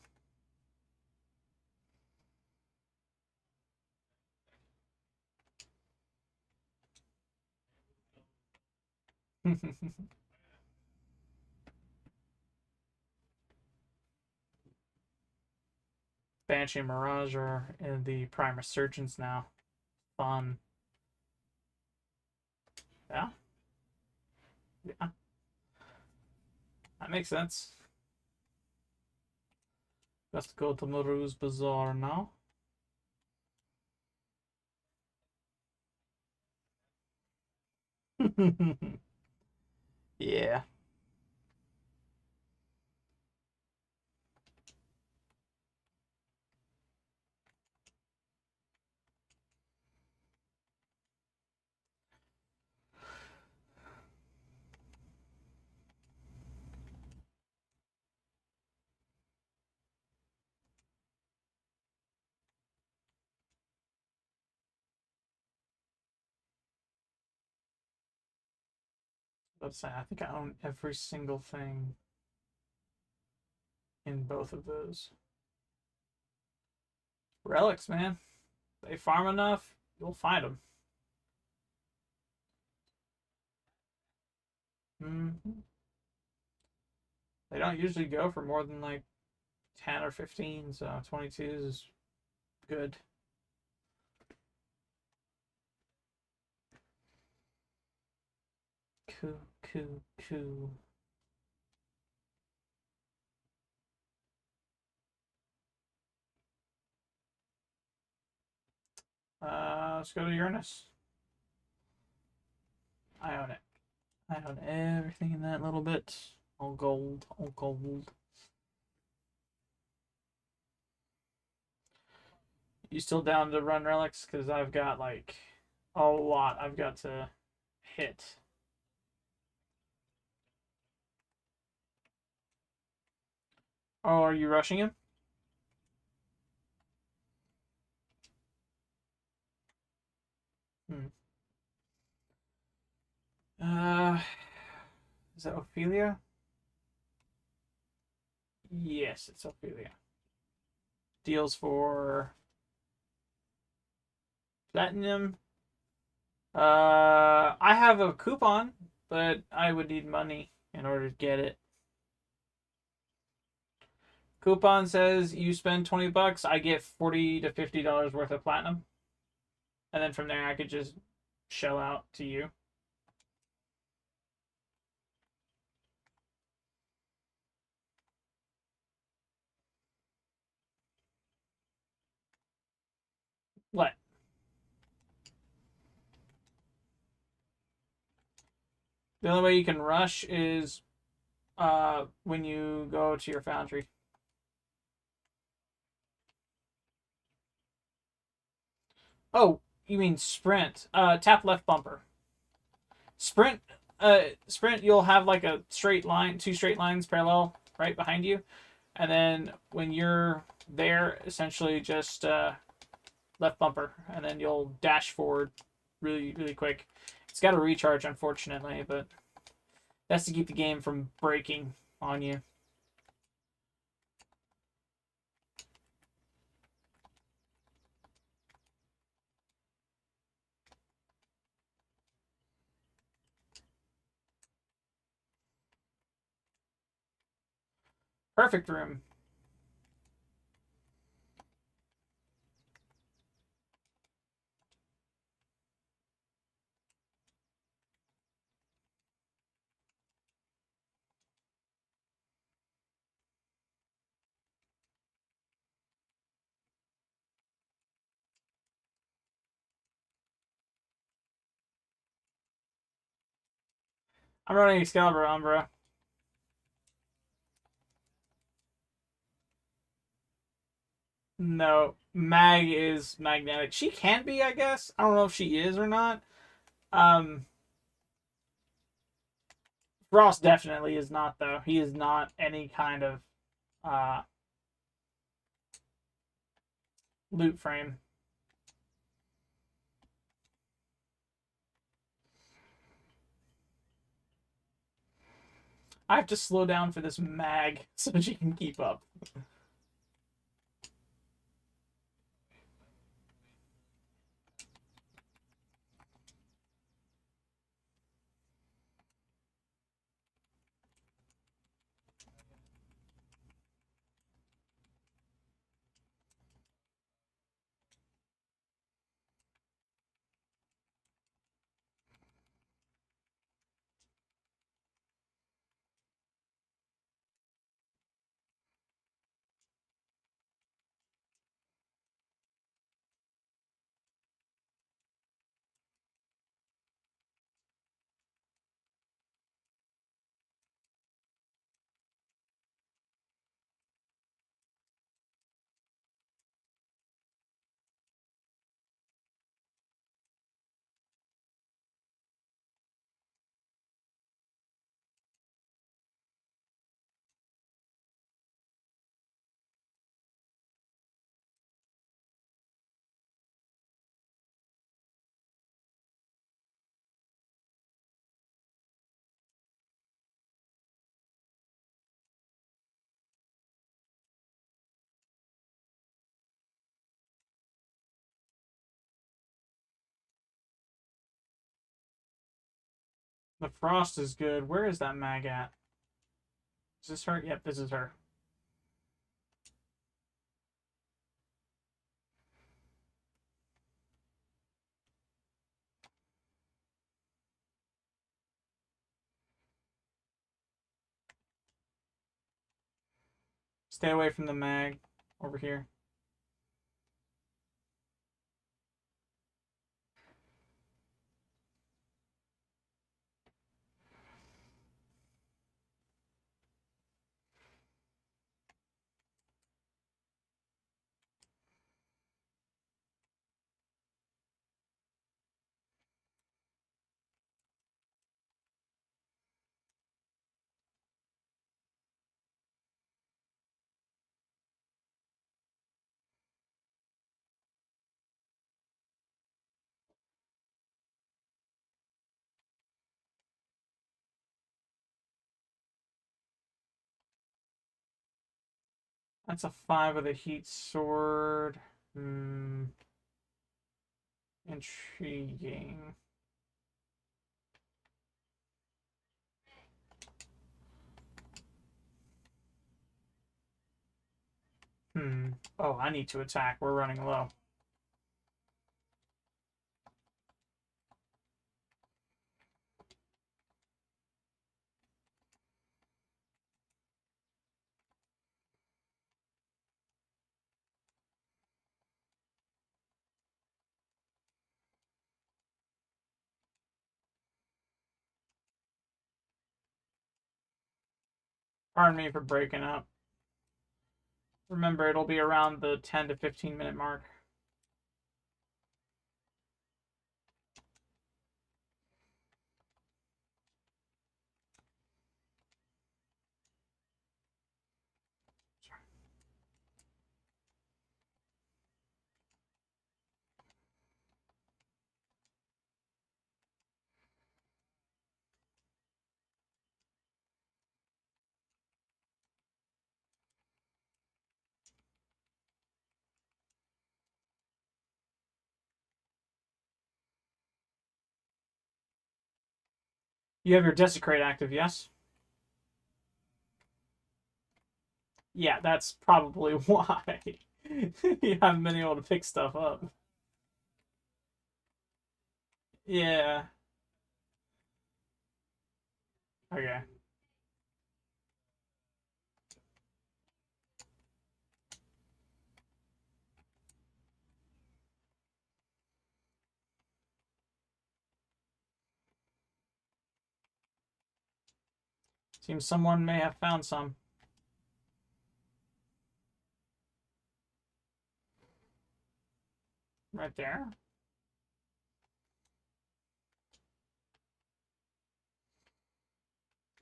Banshee and Mirage are in the Prime Resurgence now. Fun. Yeah. Yeah. That makes sense. Let's go to Maru's Bazaar now. Yeah. Let's say I think I own every single thing in both of those. Relics, man. They farm enough, you'll find them. Mm-hmm. They don't usually go for more than like 10 or 15, so 22 is good. Cool. Let's go to Uranus. I own it. I own everything in that little bit. All gold, all gold. You still down to run relics? Because I've got like a lot I've got to hit. Oh, are you rushing him? Hmm. Uh, is that Ophelia? Yes, it's Ophelia. Deals for platinum. I have a coupon, but I would need money in order to get it. Coupon says you spend 20 bucks, I get $40 to $50 worth of platinum. And then from there I could just shell out to you. What? The only way you can rush is when you go to your foundry. Oh, you mean sprint. Tap left bumper. Sprint sprint you'll have like a straight line, two straight lines parallel right behind you. And then when you're there, essentially just left bumper, and then you'll dash forward really quick. It's got a recharge, unfortunately, but that's to keep the game from breaking on you. Perfect room. I'm running Excalibur Umbra. No, Mag is magnetic. She can be, I guess. I don't know if she is or not. Um, Frost definitely is not, though. He is not any kind of uh, loot frame. I have to slow down for this Mag so she can keep up. The Frost is good. Where is that Mag at? Is this her? Yep, this is her. Stay away from the Mag over here. That's a 5 with a heat sword. Intriguing. Oh, I need to attack. We're running low. Pardon me for breaking up. Remember, it'll be around the 10 to 15 minute mark. You have your Desecrate active, yes? Yeah, that's probably why. You haven't been able to pick stuff up. Yeah. Okay. Seems someone may have found some. right there.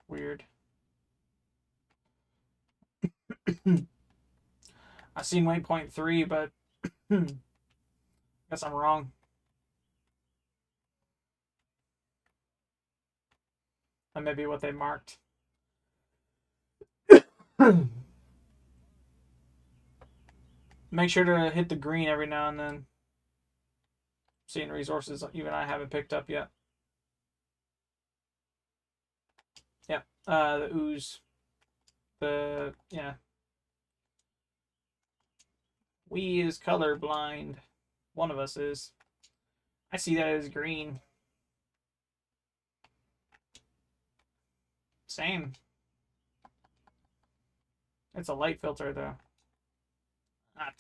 Weird. I seen waypoint 3, but guess I'm wrong. That may be what they marked. Make sure to hit the green every now and then. Seeing resources even I haven't picked up yet. Yep. The ooze. Yeah. We is colorblind. One of us is. I see that as green. Same. It's a light filter though. Not.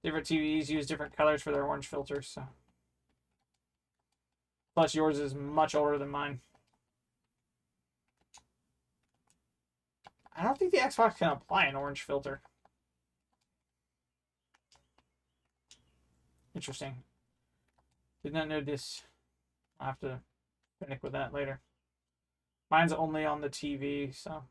Different TVs use different colors for their orange filters, so. Plus yours is much older than mine. I don't think the Xbox can apply an orange filter. Interesting. Did not know this. I'll have to finick with that later. Mine's only on the TV, so.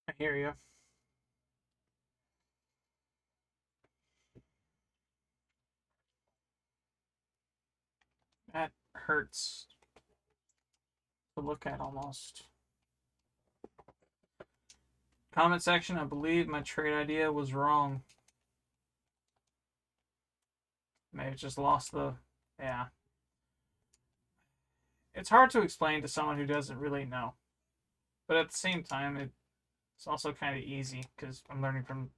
I hear you. That hurts to look at almost. Comment section, I believe my trade idea was wrong. May have just lost the. Yeah. It's hard to explain to someone who doesn't really know. But at the same time, it's also kind of easy because I'm learning from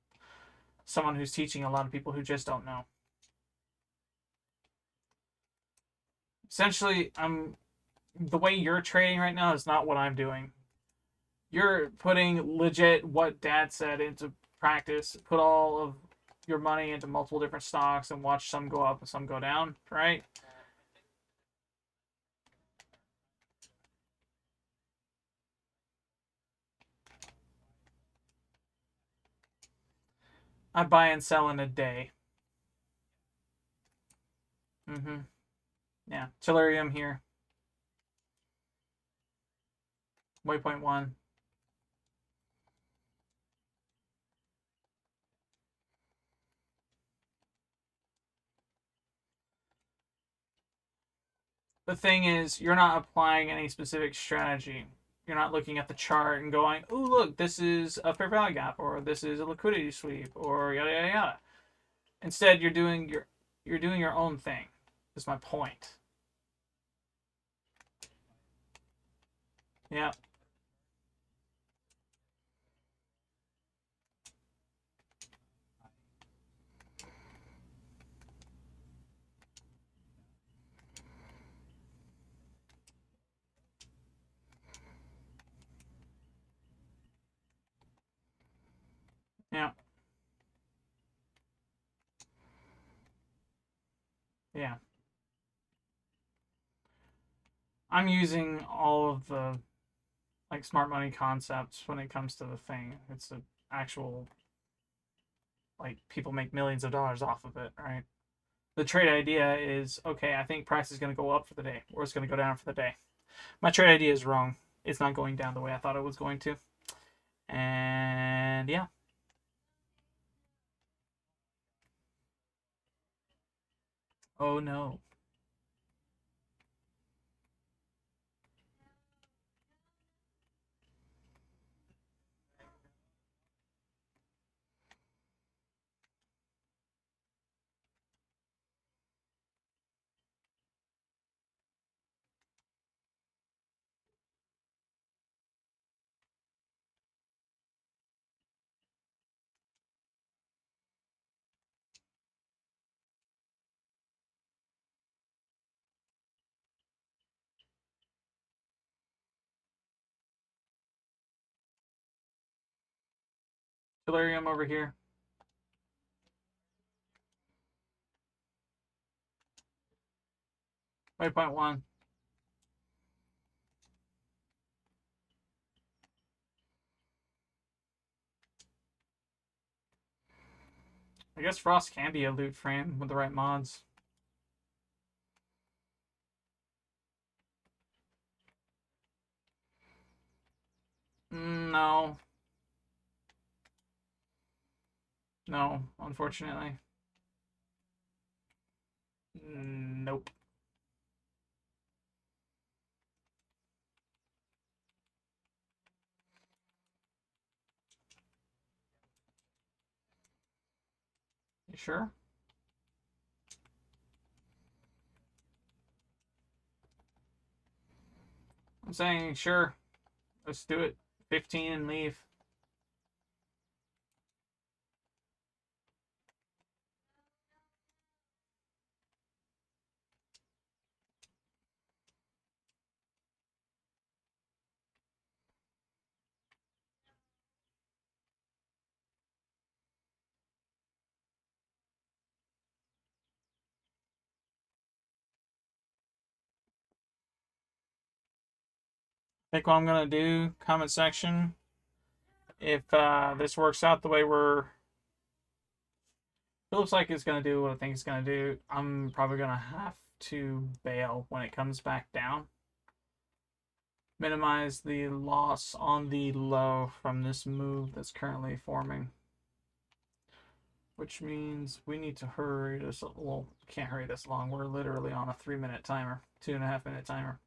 someone who's teaching a lot of people who just don't know. Essentially, the way you're trading right now is not what I'm doing. You're putting legit what Dad said into practice. Put all of your money into multiple different stocks and watch some go up and some go down, right? I buy and sell in a day. Mm-hmm. Yeah. Tellurium here. Waypoint 1. The thing is, you're not applying any specific strategy. You're not looking at the chart and going, "Oh, look, this is a fair value gap, or this is a liquidity sweep, or yada yada yada." Instead, you're doing your own thing. Is my point. Yeah. Yeah. Yeah. I'm using all of the like smart money concepts when it comes to the thing. It's an actual like people make millions of dollars off of it, right? The trade idea is okay, I think price is going to go up for the day or it's going to go down for the day. My trade idea is wrong. It's not going down the way I thought it was going to. And yeah. Oh no. Delirium over here. Waypoint 1. I guess Frost can be a loot frame with the right mods. No. No, unfortunately. Nope. You sure? I'm saying sure. Let's do it. 15 and leave. I think what I'm gonna do, comment section, if this works out the way it looks like it's gonna do what I think it's gonna do, I'm probably gonna have to bail when it comes back down. Minimize the loss on the low from this move that's currently forming. Which means we need to hurry this. Well, can't hurry this long. We're literally on a 3-minute timer, 2.5-minute timer.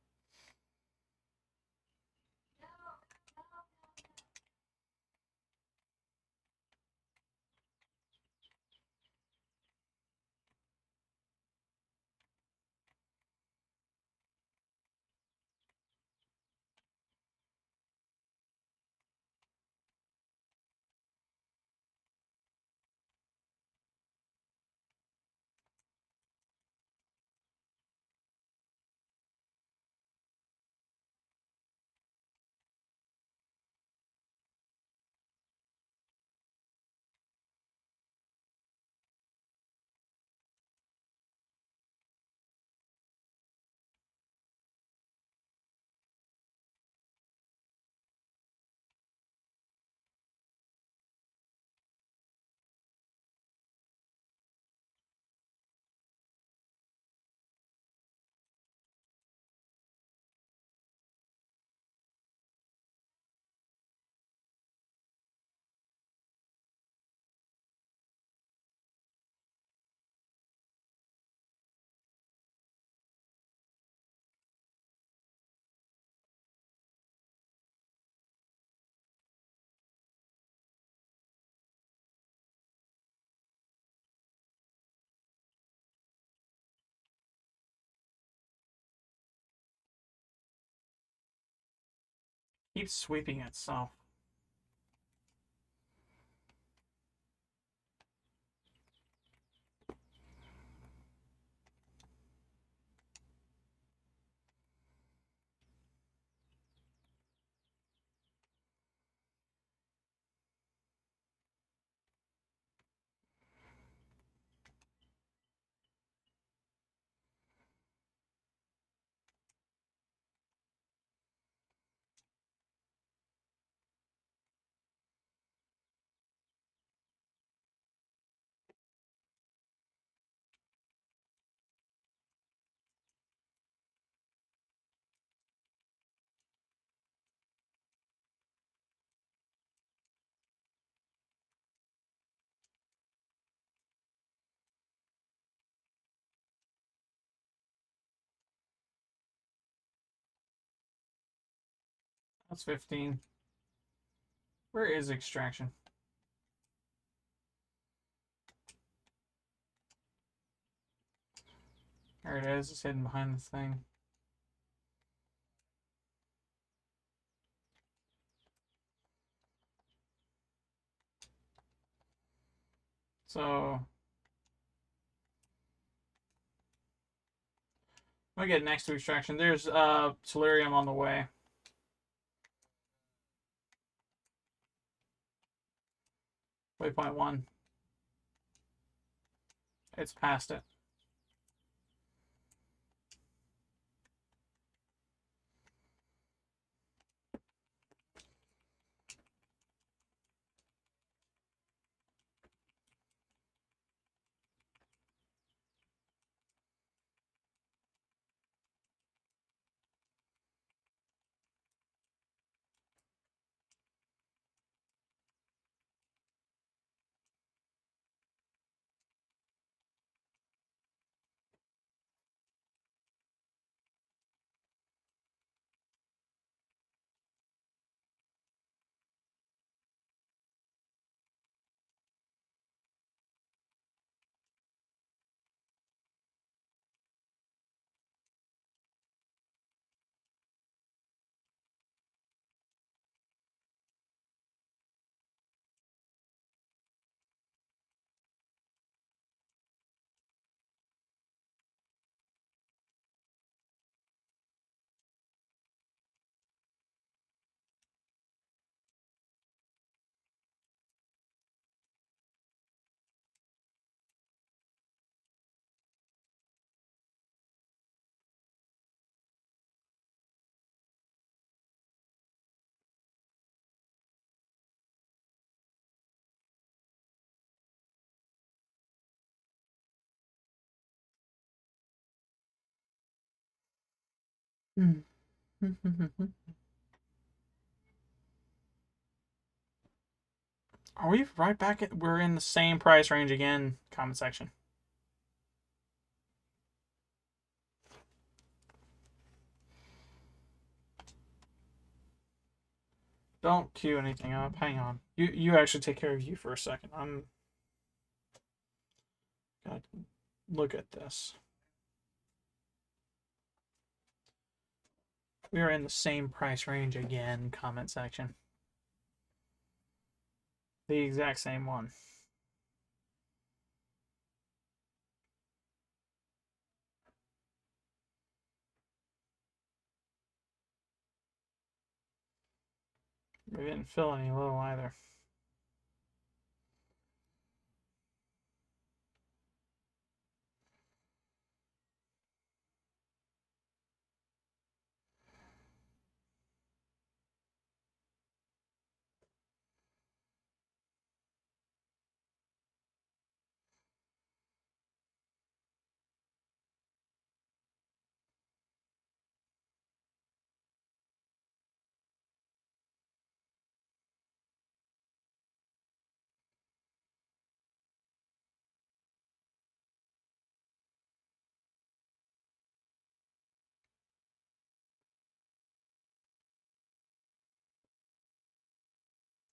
Keeps sweeping itself. That's 15. Where is extraction? There it is. It's hidden behind this thing. So I'm gonna get next to extraction. There's Solarium on the way. Waypoint 1. It's past it. Are we right back at? We're in the same price range again. Comment section. Don't queue anything up. Hang on. You actually take care of you for a second. I'm. God, look at this. We are in the same price range again. Comment section. The exact same one. We didn't fill any low either.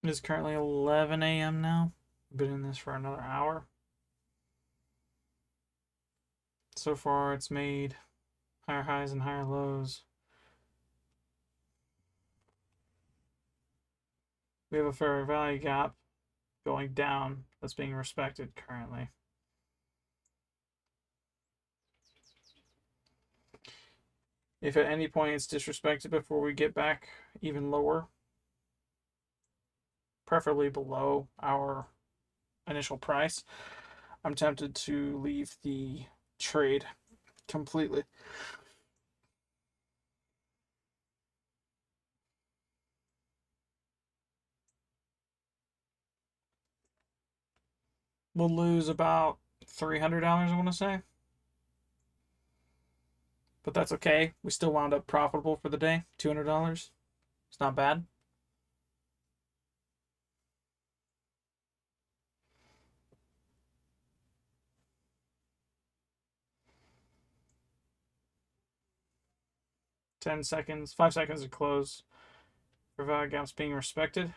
It is currently 11 a.m. now. Been in this for another hour. So far, it's made higher highs and higher lows. We have a fair value gap going down that's being respected currently. If at any point it's disrespected before we get back even lower, preferably below our initial price, I'm tempted to leave the trade completely. We'll lose about $300, I want to say. But that's okay. We still wound up profitable for the day. $200. It's not bad. $10, 5 seconds to close. For value gaps being respected.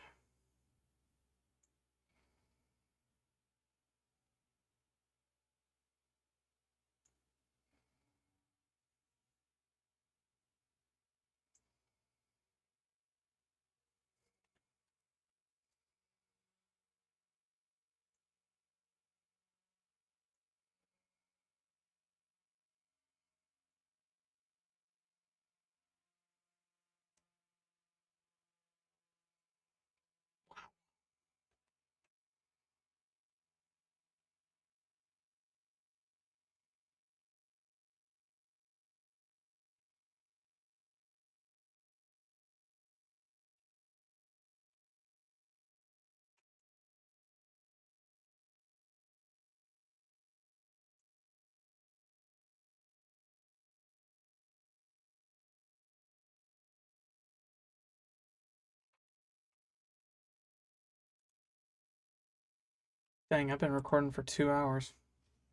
Dang, I've been recording for 2 hours.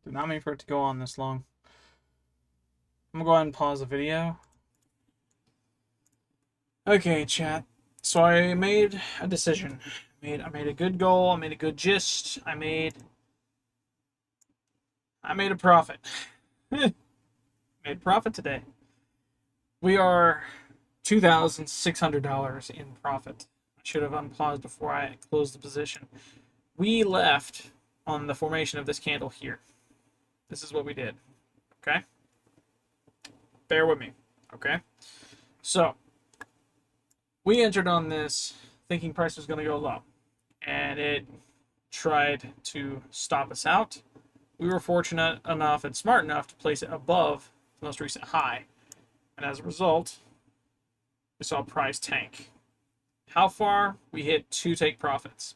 Did not mean for it to go on this long. I'm gonna go ahead and pause the video. Okay, chat. So I made a decision. I made a good goal. I made a good gist. I made a profit. Made profit today. We are $2,600 in profit. I should have unpaused before I closed the position. We left on the formation of this candle here. This is what we did. Okay? Bear with me. Okay? So, we entered on this thinking price was going to go low. And it tried to stop us out. We were fortunate enough and smart enough to place it above the most recent high. And as a result, we saw price tank. How far? We hit 2 take profits.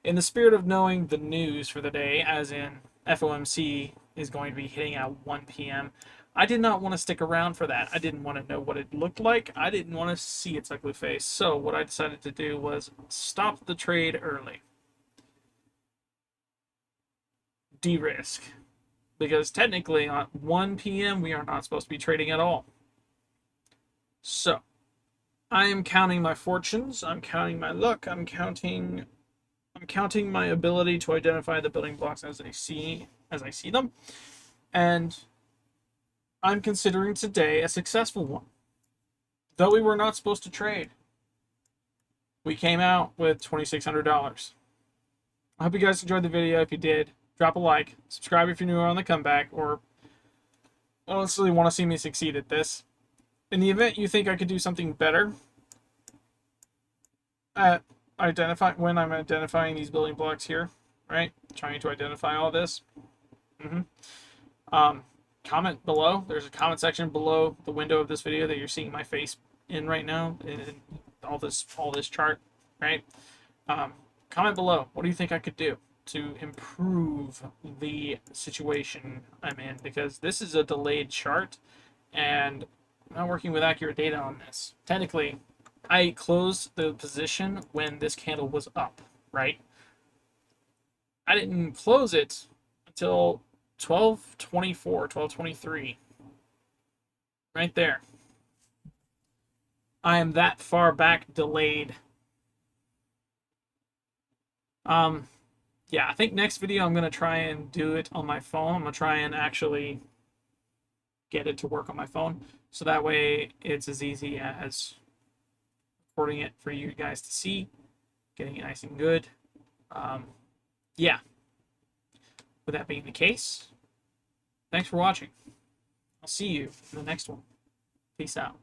In the spirit of knowing the news for the day, as in FOMC is going to be hitting at 1 p.m., I did not want to stick around for that. I didn't want to know what it looked like. I didn't want to see its ugly face. So what I decided to do was stop the trade early. De-risk. Because technically at 1 p.m. we are not supposed to be trading at all. So, I am counting my fortunes. I'm counting my luck. I'm counting my ability to identify the building blocks as I see them. And I'm considering today a successful one. Though we were not supposed to trade, we came out with $2,600. I hope you guys enjoyed the video. If you did, drop a like, subscribe if you're new on the comeback, or honestly want to see me succeed at this. In the event you think I could do something better at when I'm identifying these building blocks here, right? Trying to identify all this. Comment below. There's a comment section below the window of this video that you're seeing my face in right now, in all this chart, right? Comment below. What do you think I could do to improve the situation I'm in? Because this is a delayed chart, and I'm not working with accurate data on this. Technically, I closed the position when this candle was up, right? I didn't close it until 12:24, 12:23. Right there. I am that far back delayed. Yeah, I think next video I'm going to try and do it on my phone. I'm going to try and actually get it to work on my phone. So that way it's as easy as recording it for you guys to see, getting it nice and good. Yeah. With that being the case, thanks for watching. I'll see you in the next one. Peace out.